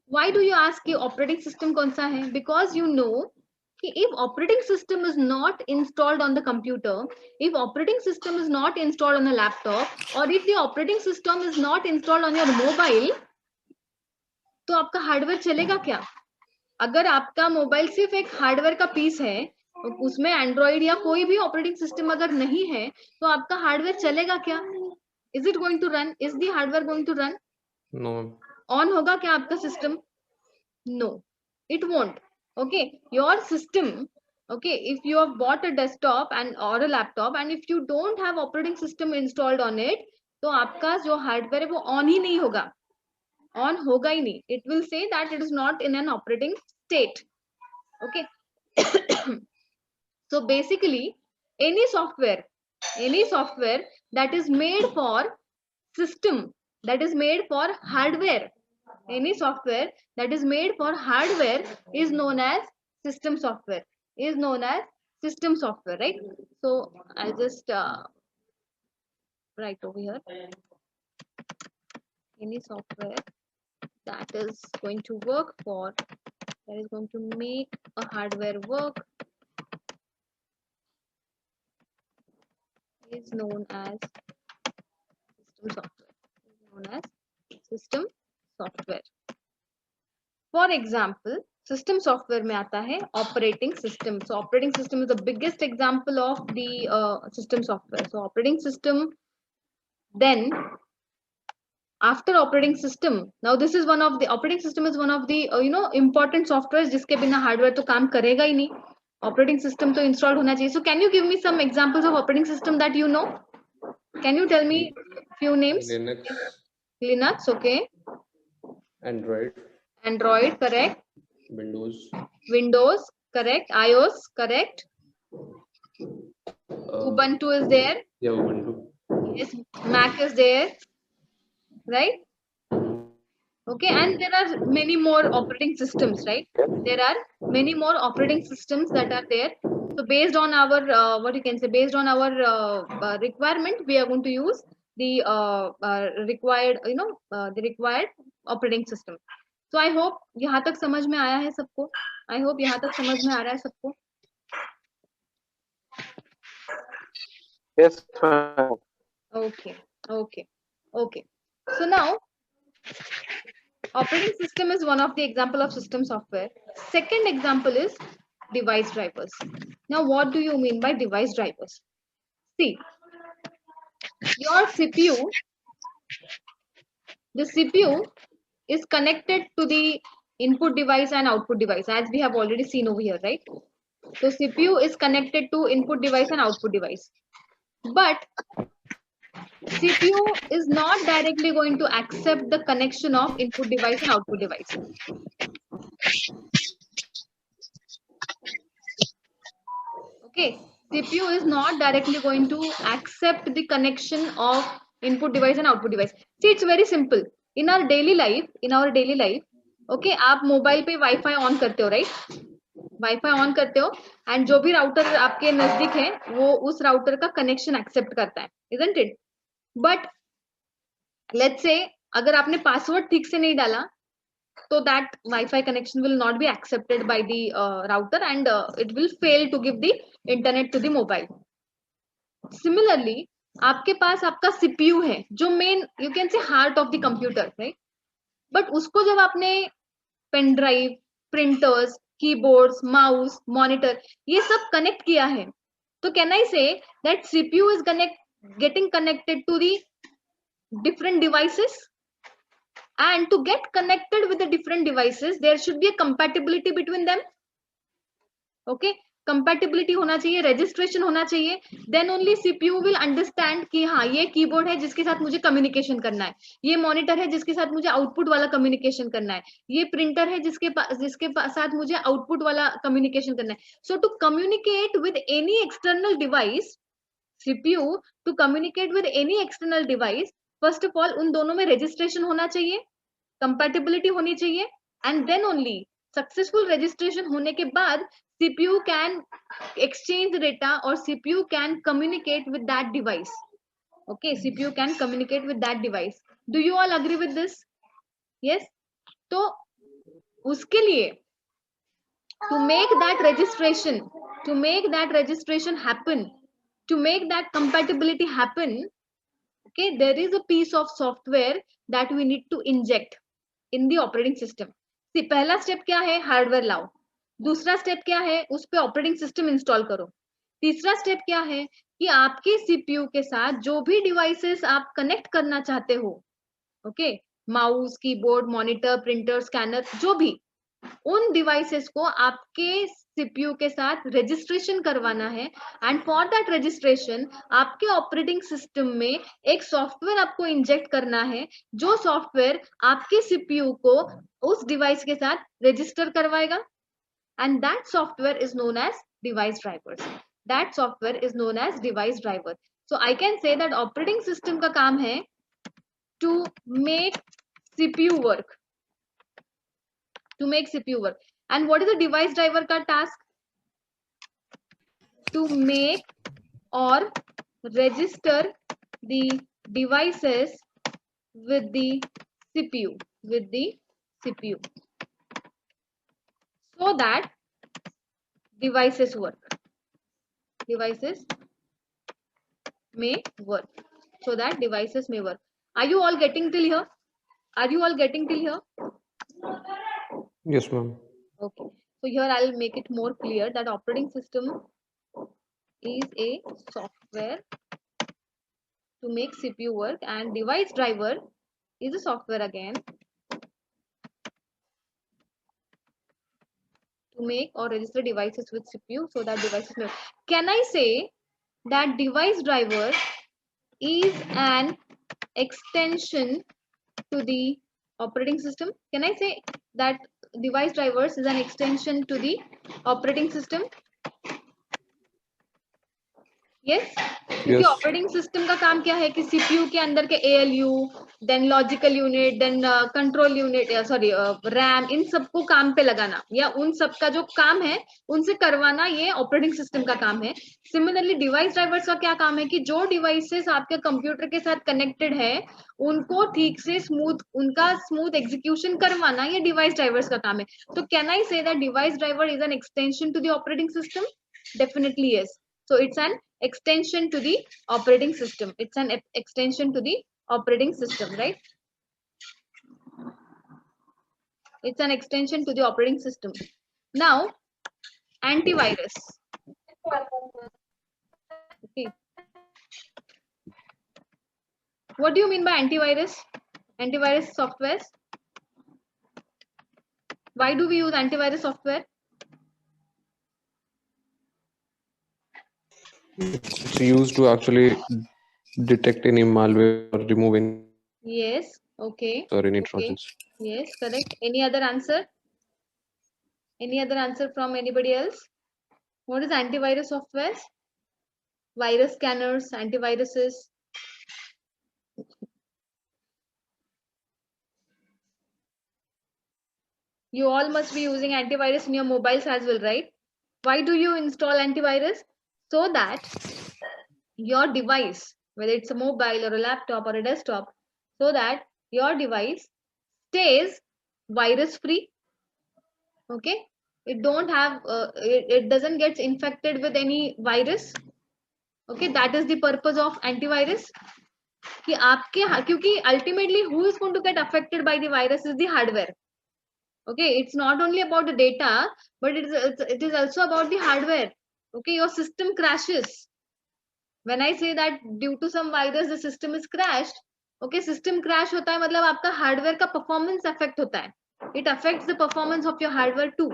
Why do you ask कि operating system कौन सा है? Because you know कि if operating system is not installed on the computer, if operating system is not installed on a laptop, or if the operating system is not installed on your mobile, तो आपका hardware चलेगा क्या? अगर आपका mobile सिर्फ एक hardware का piece है, उसमें एंड्रॉइड या कोई भी ऑपरेटिंग सिस्टम अगर नहीं है, तो आपका हार्डवेयर चलेगा क्या? Is it going to run? Is the hardware going to run? No. On होगा क्या आपका system? No, it won't. Okay, your system Okay, if you have bought a desktop and or a laptop and if you don't have operating system installed on it, तो आपका जो hardware है वो on ही नहीं होगा, ऑन होगा ही नहीं. It will say that it is not in an operating state. Okay. So basically any software that is made for system, that is made for hardware, any software that is made for hardware is known as system software, is known as system software, right? So I'll just write over here, any software that is going to work for, that is going to make a hardware work, is known as system software, is known as system software. For example, system software में आता है operating system. So operating system is the biggest example of the system software. So operating system, then after operating system, now this is one of the, operating system is one of the important softwares जिसके बिना hardware तो काम करेगा ही नहीं. Operating system तो installed होना चाहिए. So can you give me some examples of operating system that you know? Can you tell me few names? Linux, okay. Android, correct. Windows, correct. iOS, correct. Ubuntu is there. Yeah, Ubuntu. Yes, Mac is there, right? Okay, and there are many more operating systems, right? There are many more operating systems that are there. So based on our what you can say, based on our requirement, we are going to use the required, the required operating system. So I hope यहाँ तक समझ में आया है सबको. I hope यहाँ तक समझ में आ रहा है सबको. Yes, ma'am. Okay, okay, okay. So now, operating system is one of the example of system software. Second example is device drivers. Now, what do you mean by device drivers? See, your CPU, the CPU is connected to the input device and output device, as we have already seen over here, right? So CPU is connected to input device and output device. But CPU is not directly going to accept the connection of input device and output device. Okay, CPU is not directly going to accept the connection of input device and output device. See, it's very simple. In our daily life, okay, आप mobile पे wifi on करते हो, right? Wifi on करते हो and जो भी router आपके नजदीक है वो उस राउटर का कनेक्शन एक्सेप्ट करता है, isn't it? But let's say अगर आपने पासवर्ड ठीक से नहीं डाला so that Wi-Fi connection will not be accepted by the router and it will fail to give the internet to the mobile. Similarly, आपके पास आपका CPU है जो main, you can say, heart of the computer, right? But उसको जब आपने pen drive, printers, keyboards, mouse, monitor ये सब connect किया है, तो can I say that CPU is getting connected to the different devices? And to get connected with the different devices, there should be a compatibility between them. Okay, compatibility होना चाहिए, registration होना चाहिए. Then only CPU will understand कि हाँ ये keyboard है जिसके साथ मुझे कम्युनिकेशन करना है, ये मॉनिटर है जिसके साथ मुझे आउटपुट वाला कम्युनिकेशन करना है, ये प्रिंटर है जिसके साथ मुझे आउटपुट वाला कम्युनिकेशन करना है. So to communicate with any external device, CPU to communicate with any external device, first of all उन दोनों में registration होना चाहिए, compatibility होनी चाहिए, and then only successful registration होने के बाद CPU can exchange the data or CPU can communicate with that device. Okay, CPU can communicate with that device. Do you all agree with this? Yes. तो उसके लिए to make that registration happen, to make that compatibility happen, okay, there is a piece of software that we need to inject in the operating system. See, पहला step क्या है? Hardware लाओ. दूसरा step क्या है? उस पे ऑपरेटिंग सिस्टम इंस्टॉल करो. तीसरा स्टेप क्या है कि आपके सीपीयू के साथ जो भी डिवाइसेस आप कनेक्ट करना चाहते हो, okay, mouse, keyboard, monitor, printer, scanner, जो भी, उन डिवाइसेस को आपके सीपीयू के साथ रजिस्ट्रेशन करवाना है, एंड फॉर दैट रजिस्ट्रेशन आपके ऑपरेटिंग सिस्टम में एक सॉफ्टवेयर आपको इंजेक्ट करना है, जो सॉफ्टवेयर आपके सीपीयू को उस डिवाइस के साथ रजिस्टर करवाएगा, and that software is known as device drivers. That software is known as device driver. So I can say that operating system का काम है to make CPU work, to make CPU work. And what is the device driver का task? To make or register the devices with the CPU, so that devices work. Devices may work. So that devices may work. Are you all getting till here? Are you all getting till here? Yes, ma'am. Okay. So here I'll make it more clear that operating system is a software to make CPU work, and device driver is a software again to make or register devices with CPU so that devices may work. Can I say that device driver is an extension to the operating system? Can I say that device drivers is an extension to the operating system? Yes. क्योंकि Yes. Operating system का काम क्या है कि CPU के अंदर के ALU, then logical unit, then control unit, sorry RAM, इन सबको काम पे लगाना या उन सब का जो काम है उनसे करवाना, ये ऑपरेटिंग सिस्टम का काम है. सिमिलरली डिवाइस ड्राइवर्स का क्या काम है कि जो डिवाइसेस आपके कंप्यूटर के साथ कनेक्टेड है उनको ठीक से उनका स्मूथ एग्जीक्यूशन करवाना, ये डिवाइस ड्राइवर्स का काम है. तो can I say that device driver is an extension to the operating system? Definitely yes. So it's an extension to the operating system. It's an extension to the operating system, right? It's an extension to the operating system. Now, antivirus. Okay. What do you mean by antivirus? Antivirus softwares. Why do we use antivirus software? It's used to actually detect any malware or remove any. Yes. Okay. Or any okay. trojans. Yes, correct. Any other answer? Any other answer from anybody else? What is antivirus software? Virus scanners, antiviruses. You all must be using antivirus in your mobiles as well, right? Why do you install antivirus? So that your device, whether it's a mobile or a laptop or a desktop, so that your device stays virus free. Okay, it don't have it doesn't get infected with any virus. Okay, that is the purpose of antivirus. कि आपके क्योंकि ultimately who is going to get affected by the virus is the hardware. Okay, it's not only about the data, but it is also about the hardware. Okay, your system crashes. When I say that due to some virus the system is crashed, okay, system crash होता है मतलब आपका hardware का performance affect होता है. It affects the performance of your hardware too.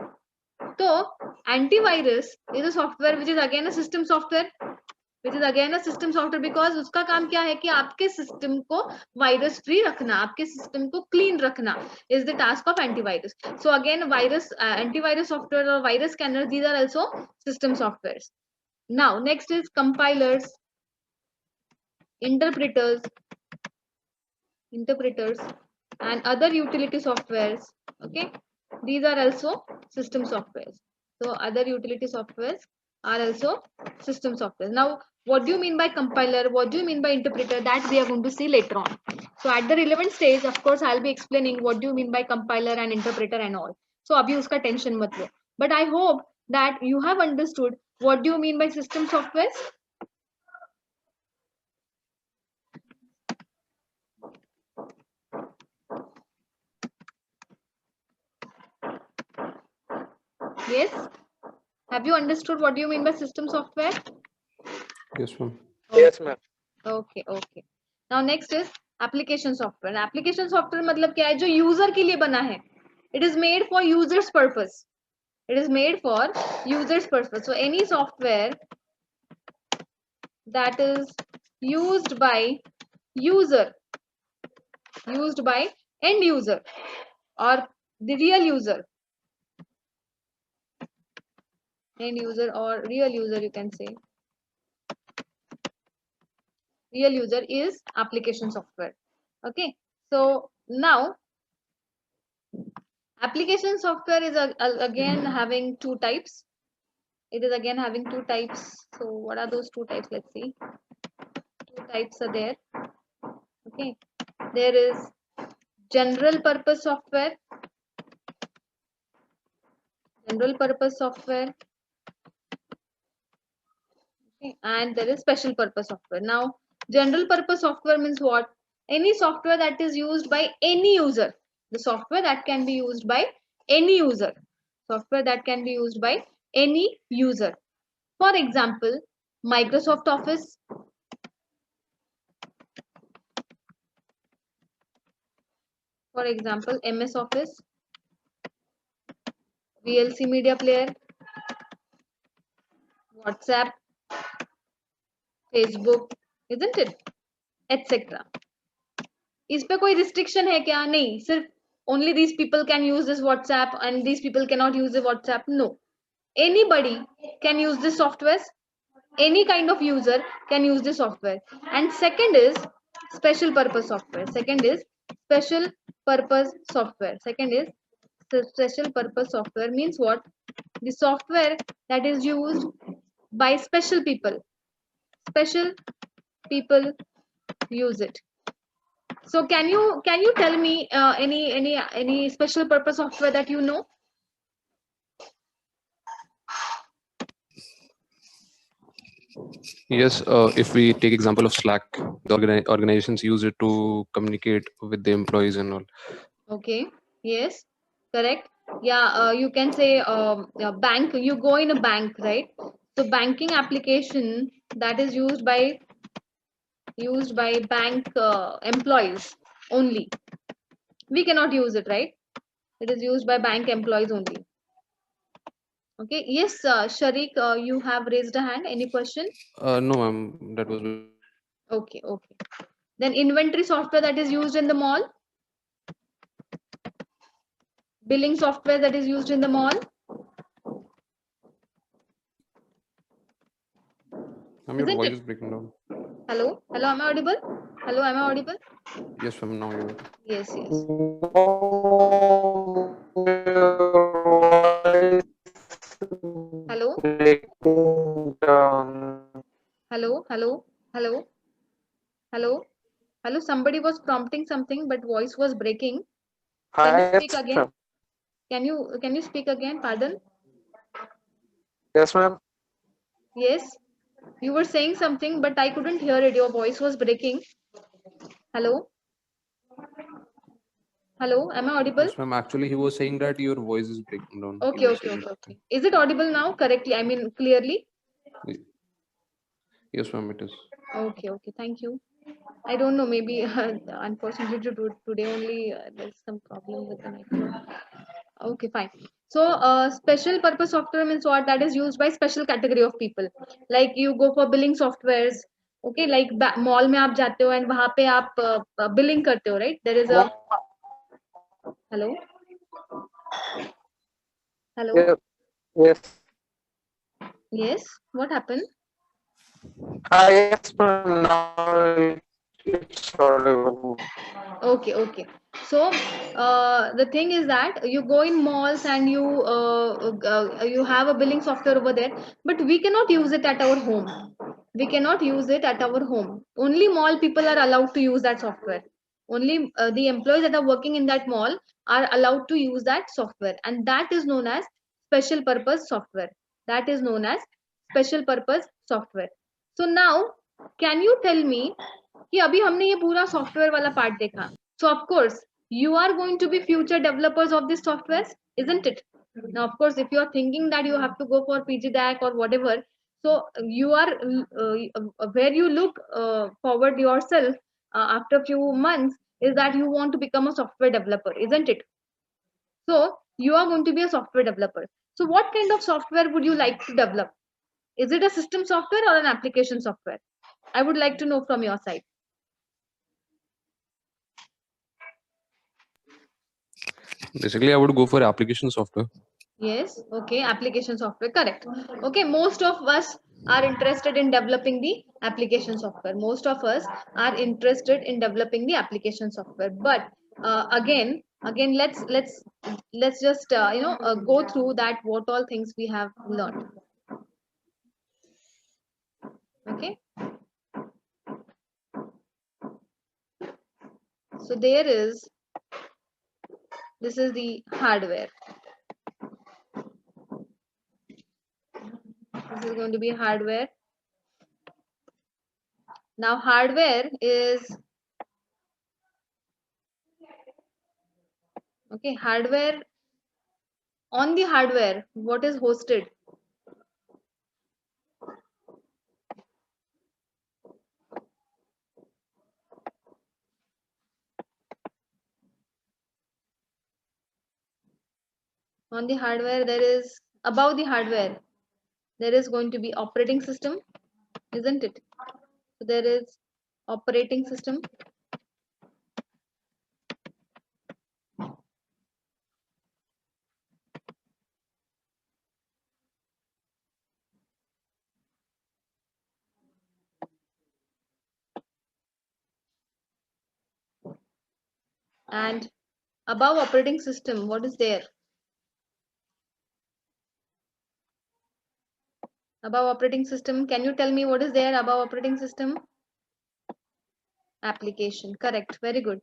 So antivirus is a software which is again a system software. Because उसका काम क्या है कि आपके सिस्टम को वायरस फ्री रखना, आपके सिस्टम को क्लीन रखना is the task of antivirus. So again virus antivirus software or virus scanners, these are also system softwares. Now next is compilers, interpreters and other utility softwares. Okay, these are also system softwares. So other utility softwares are also system software. Now what do you mean by compiler, what do you mean by interpreter, that we are going to see later on. So at the relevant stage of course I'll be explaining what do you mean by compiler and interpreter and all. So abhi uska tension mat lo, but I hope that you have understood what do you mean by system softwares. Yes, have you understood what do you mean by system software? Yes, ma'am. Yes, ma'am. Okay. Now next is application software. Application software मतलब क्या है, जो user के लिए बना है. It is made for users purpose. It is made for user's purpose. So any software that is used by user, used by end user or the real user, end user or real user, you can say real user, is application software. Okay, so now application software is again having two types. It is again having two types. So what are those two types? Let's see. Two types are there. Okay, there is general purpose software, general purpose software, okay, and there is special purpose software. Now general purpose software means what? Any software that is used by any user. The software that can be used by any user. Software that can be used by any user. For example, Microsoft Office, for example, MS Office, VLC Media Player, WhatsApp, Facebook, isn't it? Etc. इस पे कोई restriction है क्या? नहीं, सिर्फ only these people can use this WhatsApp and these people cannot use the WhatsApp. No, anybody can use this software. Any kind of user can use this software. And second is special purpose software. Second is special purpose software. Second is special purpose software means what? The software that is used by special people. Special people use it. So can you tell me any special purpose software that you know? Yes, if we take example of Slack, the organizations use it to communicate with the employees and all. Okay. Yes. Correct. Yeah. You can say bank. You go in a bank, right? So banking application that is used by bank employees only. We cannot use it, right? It is used by bank employees only. Okay. Yes, Sharik, you have raised a hand. Any question? No, ma'am, that was. Okay. Okay. Then inventory software that is used in the mall. Billing software that is used in the mall. Ma'am, your Isn't voice it? is breaking down. Hello? Hello, am I audible? Hello, am I audible? Yes, ma'am, now you are. Yes, yes. Hello? Hello? Hello? Hello? Hello? Hello? Somebody was prompting something, but voice was breaking. Can you speak again? Can you speak again? Pardon? Yes, ma'am. Yes. You were saying something, but I couldn't hear it. Your voice was breaking. Hello? Hello? Am I audible? Yes, ma'am. Actually, he was saying that your voice is breaking down. He Okay, was okay, saying okay, that okay. thing. Is it audible now correctly? I mean, clearly? Yes, ma'am, it is. Okay, okay. Thank you. I don't know. Maybe unfortunately today only there's some problem with the network. Okay, fine. So special purpose software means what? That is used by special category of people. Like you go for billing softwares. Okay, like mall में आप जाते हो and वहाँ पे आप billing करते हो, right? There is a hello, hello. Yeah, yes. Yes. What happened? Yes, ma'am. Now it's audible. Okay, okay. So the thing is that you go in malls and you have a billing software over there, but we cannot use it at our home. We cannot use it at our home. Only mall people are allowed to use that software. Only the employees that are working in that mall are allowed to use that software, and that is known as special purpose software. That is known as special purpose software. So now, can you tell me कि अभी हमने ये पूरा software वाला part देखा. So of course you are going to be future developers of this software, isn't it? Now of course if you are thinking that you have to go for PG DAC or whatever, so you are where you look forward yourself after a few months is that you want to become a software developer, isn't it? So you are going to be a software developer. So what kind of software would you like to develop? Is it a system software or an application software? I would like to know from your side. Basically, I would go for application software. Yes, okay, application software, correct. Okay, most of us are interested in developing the application software. Most of us are interested in developing the application software. But again, let's just go through that what all things we have learned. Okay, so this is the hardware. This is going to be hardware. Now hardware is okay. Hardware, on the hardware, what is hosted? On the hardware, there is above the hardware, there is going to be operating system, isn't it? So there is operating system, and above operating system, what is there? Above operating system, can you tell me what is there above operating system? Application, correct, very good.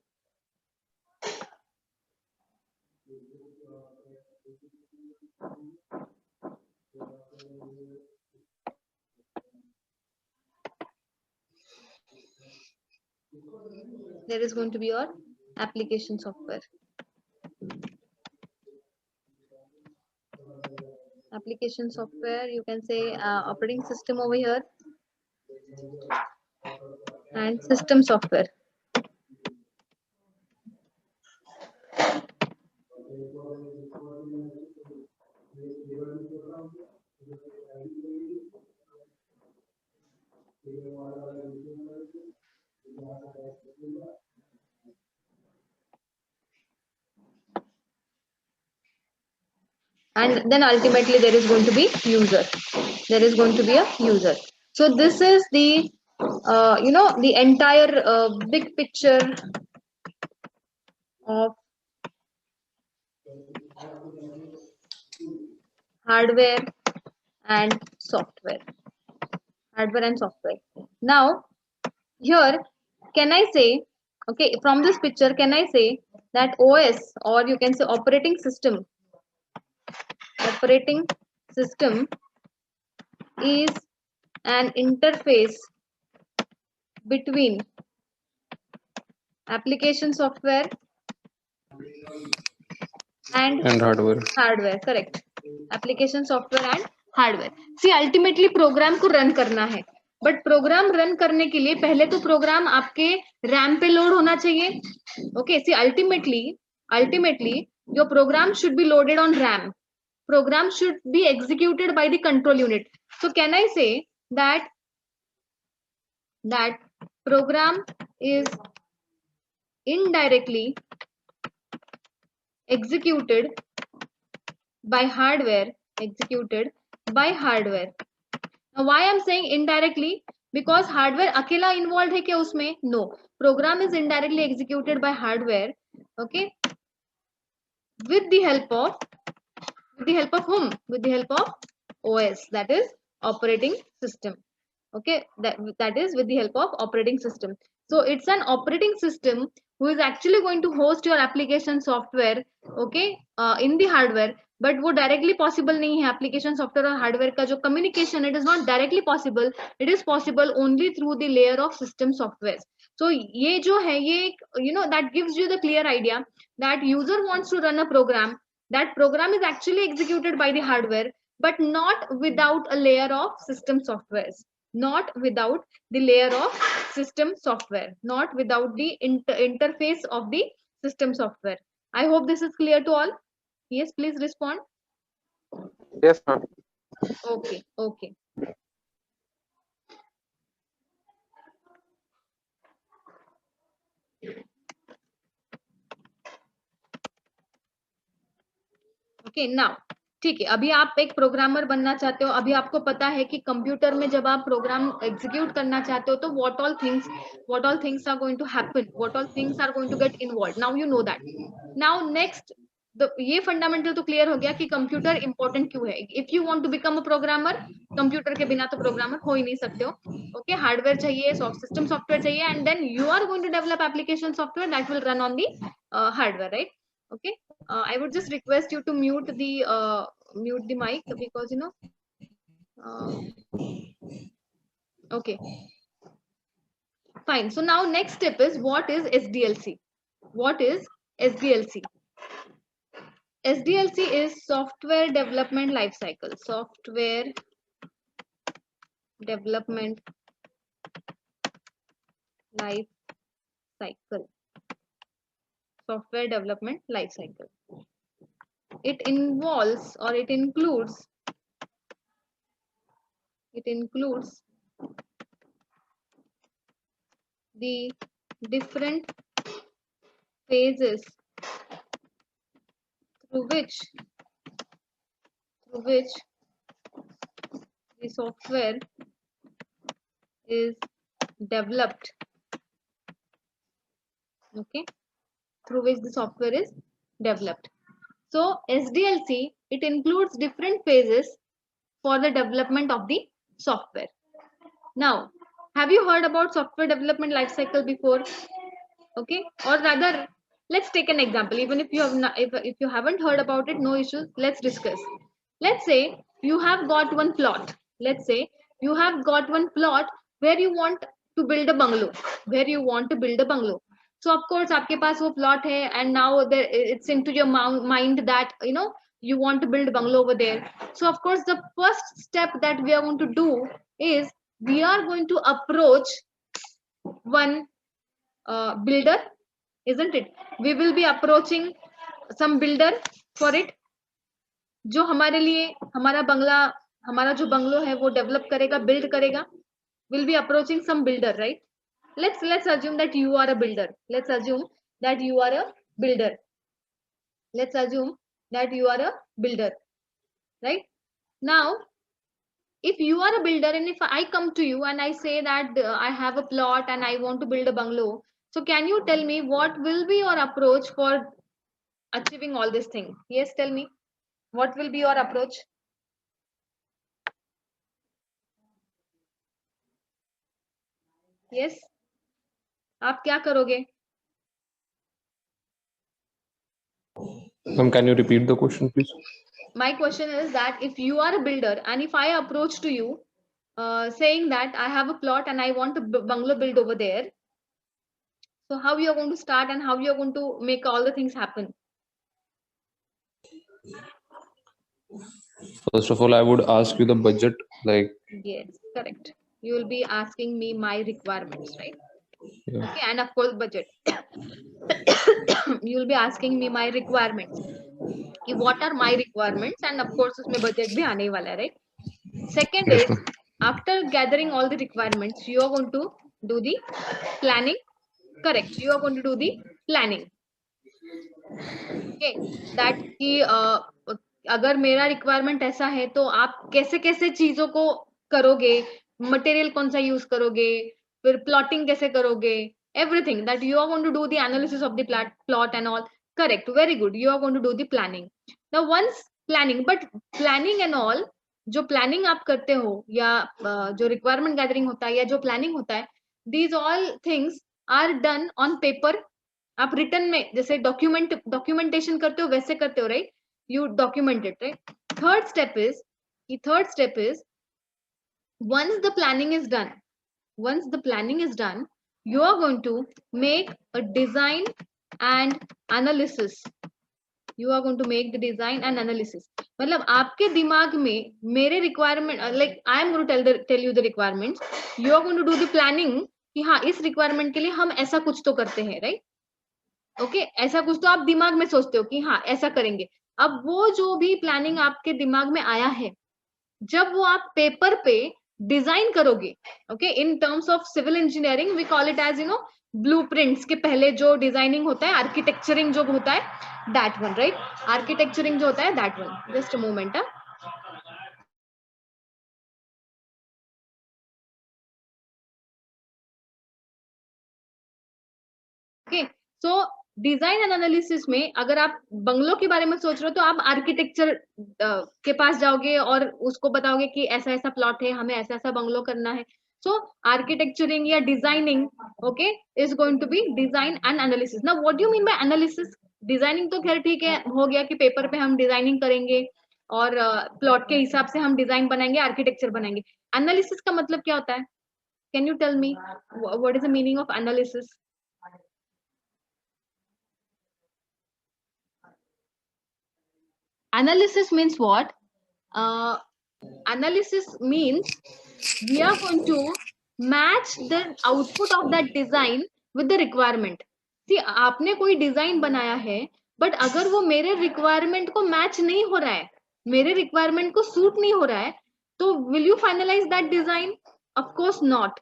There is going to be your application software. Application software, you can say operating system over here, and system software. And then ultimately there is going to be user. There is going to be a user. So this is the the entire big picture of hardware and software. Hardware and software. Now here, can I say, okay, from this picture, can I say that OS, or you can say operating system is an interface between application software and hardware, correct. Application software and hardware. See, ultimately program को run करना है, but program run करने के लिए पहले तो program आपके RAM पे load होना चाहिए. Okay, see, ultimately your program should be loaded on RAM. Program should be executed by the control unit. So can I say that program is indirectly executed by hardware, Now why I'm saying indirectly? Because hardware अकेला involved है क्या उसमें? No. Program is indirectly executed by hardware, okay, with the help of whom? With the help of OS, that is operating system. Okay, that is with the help of operating system. So it's an operating system who is actually going to host your application software, okay, in the hardware. But वो directly possible नहीं है. Application software और hardware का जो communication, it is not directly possible. It is possible only through the layer of system software. So ये जो है ये that gives you the clear idea that user wants to run a program. That program is actually executed by the hardware, but not without a layer of system softwares. Not without the layer of system software, not without the interface of the system software. I hope this is clear to all. Yes, please respond. Yes, ma'am. Okay, okay. Okay now ठीक है, अभी आप एक programmer बनना चाहते हो, अभी आपको पता है कि कंप्यूटर में जब आप प्रोग्राम एग्जीक्यूट करना चाहते हो तो what all things are going to happen, what all things are going to get involve. Now you know that. Now next, ये फंडामेंटल तो क्लियर हो गया कि कंप्यूटर इंपॉर्टेंट क्यों है. If you want to become a programmer, computer के बिना तो प्रोग्रामर हो ही नहीं सकते हो. ओके, हार्डवेयर चाहिए, सिस्टम सॉफ्टवेयर चाहिए, and then you are going to develop application software that will run on the hardware, right? Okay, I would just request you to mute the mic because you know. Okay, fine. So now next step is, what is SDLC? What is SDLC? SDLC is Software Development Life Cycle. Software Development Life Cycle. Software Development Life Cycle. It involves, or it includes the different phases through which the software is developed. Okay, through which the software is developed. So SDLC, it includes different phases for the development of the software. Now, have you heard about software development lifecycle before? Okay, or rather, let's take an example. Even if you have not, if you haven't heard about it, no issues. Let's discuss. Let's say you have got one plot. Let's say you have got one plot where you want to build a bungalow. So of course, आपके पास वो plot है, and now it's into your mind that you know you want to build a bungalow over there. So of course, the first step that we are going to do is we are going to approach one builder, isn't it? We will be approaching some builder for it, जो हमारे लिए हमारा जो bungalow है वो develop करेगा, build करेगा. We'll be approaching some builder, right? Let's assume that you are a builder. Let's assume that you are a builder, right? Now, if you are a builder and if I come to you and I say that I have a plot and I want to build a bungalow, so can you tell me what will be your approach for achieving all this thing? Yes, tell me. What will be your approach? Yes. आप क्या करोगे? Ma'am, can you repeat the question, please? My question is that if you are a builder and if I approach to you saying that I have a plot and I want a bungalow build over there, so how you are going to start and how you are going to make all the things happen? First of all, I would ask you the budget, like. Yes, correct. You will be asking me my requirements, right? Yeah. Okay, and of course budget. You will be asking me my requirements. What are my requirements, and of course उसमें budget भी आने ही वाला है, right? Second Yes, is, ma'am. after gathering all the requirements, you are going to do the planning. Correct. You are going to do the planning. Okay. That कि अगर मेरा requirement ऐसा है तो आप कैसे कैसे चीजों को करोगे, मटेरियल कौन सा यूज करोगे, फिर प्लॉटिंग कैसे करोगे, everything that you are going to do the analysis of the plot and all. Correct, very good. You are going to do the planning. Now once planning, but planning and all, जो planning आप करते हो या जो requirement gathering होता है या जो प्लानिंग होता है, these all things are done on paper. आप रिटर्न में जैसे डॉक्यूमेंटेशन करते हो वैसे करते हो, right? You document it, right? Third step is once the planning is done, you are going to make a design and analysis. You are going to make the design and analysis. मतलब आपके दिमाग में मेरे requirement, like I am going to tell you the requirements. You are going to do the planning कि हाँ इस requirement के लिए हम ऐसा कुछ तो करते हैं, right? ओके ऐसा कुछ तो आप दिमाग में सोचते हो कि हाँ ऐसा करेंगे. अब वो जो भी प्लानिंग आपके दिमाग में आया है, जब वो आप पेपर पे डिजाइन करोगे, okay, in terms of civil engineering we call it as blueprints के पहले जो डिजाइनिंग होता है, आर्किटेक्चरिंग जो होता है, दैट वन, राइट, आर्किटेक्चरिंग जो होता है that one, just a moment. Okay, so design and analysis में अगर आप बंगलों के बारे में सोच रहे हो तो आप आर्किटेक्चर के पास जाओगे और उसको बताओगे कि ऐसा ऐसा प्लॉट है, हमें ऐसा ऐसा बंगलो करना है। सो आर्किटेक्चरिंग या designing, okay, is going to be design and analysis. Now what do you mean by analysis? Designing तो खैर ठीक है, हो गया कि पेपर पे हम डिजाइनिंग करेंगे और प्लॉट के हिसाब से हम डिजाइन बनाएंगे, आर्किटेक्चर बनाएंगे। एनालिसिस का मतलब क्या होता है? Can you tell me what is the meaning of analysis? Analysis means what? Analysis means we are going to match the output of that design with the requirement. See, आपने कोई design बनाया है, but अगर वो मेरे requirement को match नहीं हो रहा है, मेरे रिक्वायरमेंट को सूट नहीं हो रहा है, तो will you finalize that design? Of course not,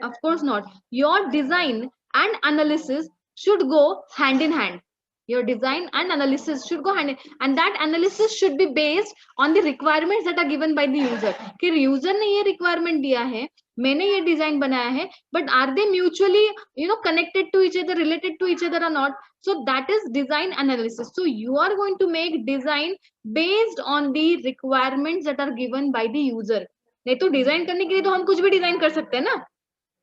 of course not. Your design and analysis should go hand in hand. Your design and analysis should go hand in, and that analysis should be based on the requirements that are given by the user. कि user ने ये requirement दिया है, मैंने ये design बनाया है, but are they mutually, connected to each other, related to each other or not? So that is design analysis. So you are going to make design based on the requirements that are given by the user. नहीं तो design करने के लिए तो हम कुछ भी design कर सकते हैं ना,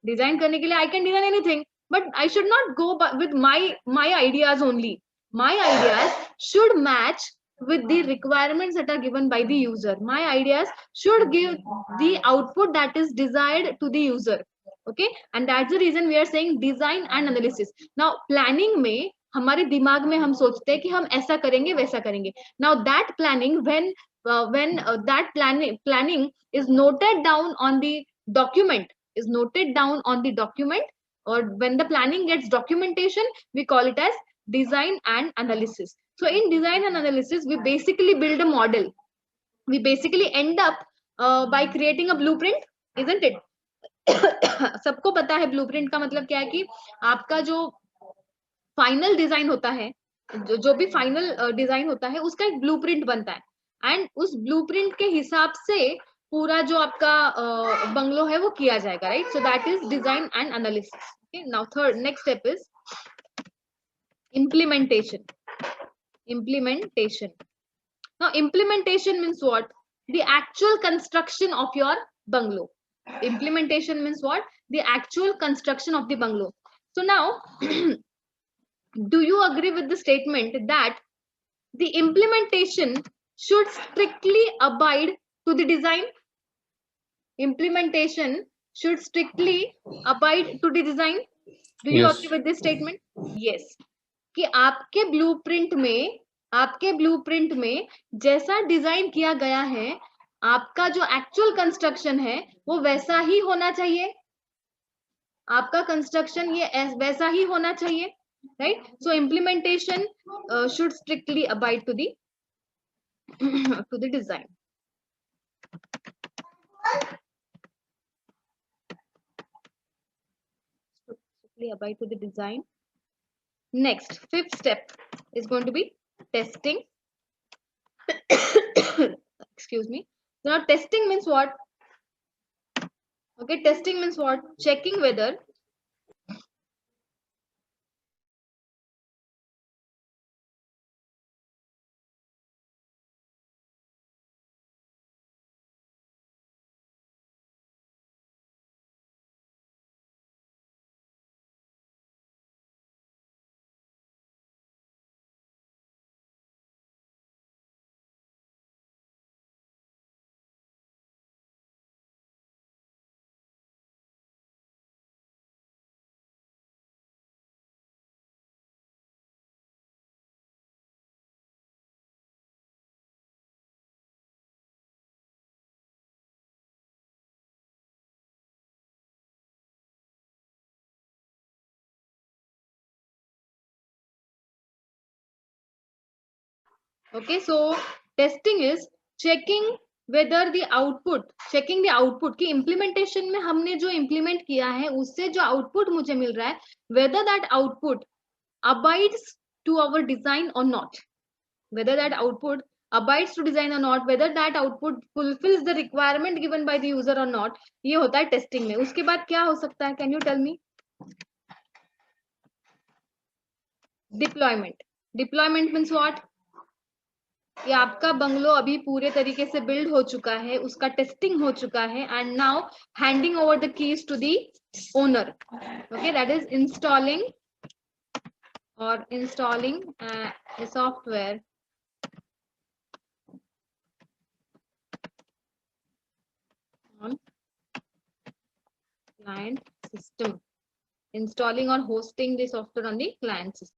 डिजाइन करने के लिए I can design anything, but I should not go with my ideas only. My ideas should match with the requirements that are given by the user. My ideas should give the output that is desired to the user. Okay, and that's the reason we are saying design and analysis. Now planning में हमारे दिमाग में हम सोचते हैं कि हम ऐसा करेंगे वैसा करेंगे. Now that planning, when that planning is noted down on the document, or when the planning gets documentation, we call it as design and analysis. So in design and analysis, we basically build a model. We basically end up by creating a blueprint, isn't it? सबको पता है blueprint का मतलब क्या है, कि आपका जो फाइनल डिजाइन होता है, जो भी फाइनल डिजाइन होता है, उसका एक ब्लूप्रिंट बनता है, एंड उस ब्लूप्रिंट के हिसाब से पूरा जो आपका बंगलो है वो किया जाएगा, right? So that is design and analysis. Okay, now third next step is implementation. Now implementation means what? The actual construction of your bungalow. Implementation means what? The actual construction of the bungalow. So now do you agree with the statement that the implementation should strictly abide to the design? Implementation should strictly abide to the design. Do you Yes. agree with this statement? Yes. कि आपके blueprint में जैसा design किया गया है, आपका जो actual construction है वो वैसा ही होना चाहिए. आपका कंस्ट्रक्शन ये वैसा ही होना चाहिए, right? So implementation should strictly abide to the to the design. Strictly abide to the design. Next, fifth step is going to be testing. Excuse me. Now testing means what? Okay, testing means what? Checking whether Okay, so testing is checking whether the output, checking the output कि implementation में हमने जो implement किया है उससे जो output मुझे मिल रहा है, whether that output abides to our design or not, whether that output abides to design or not, whether that output fulfills the requirement given by the user or not, ये होता है testing में. उसके बाद क्या हो सकता है, can you tell me? Deployment. Deployment means what? ये आपका बंगलो अभी पूरे तरीके से बिल्ड हो चुका है, उसका टेस्टिंग हो चुका है, and now handing over the keys to the owner. Okay, that is installing और installing software on client system, installing or hosting the software on the client system.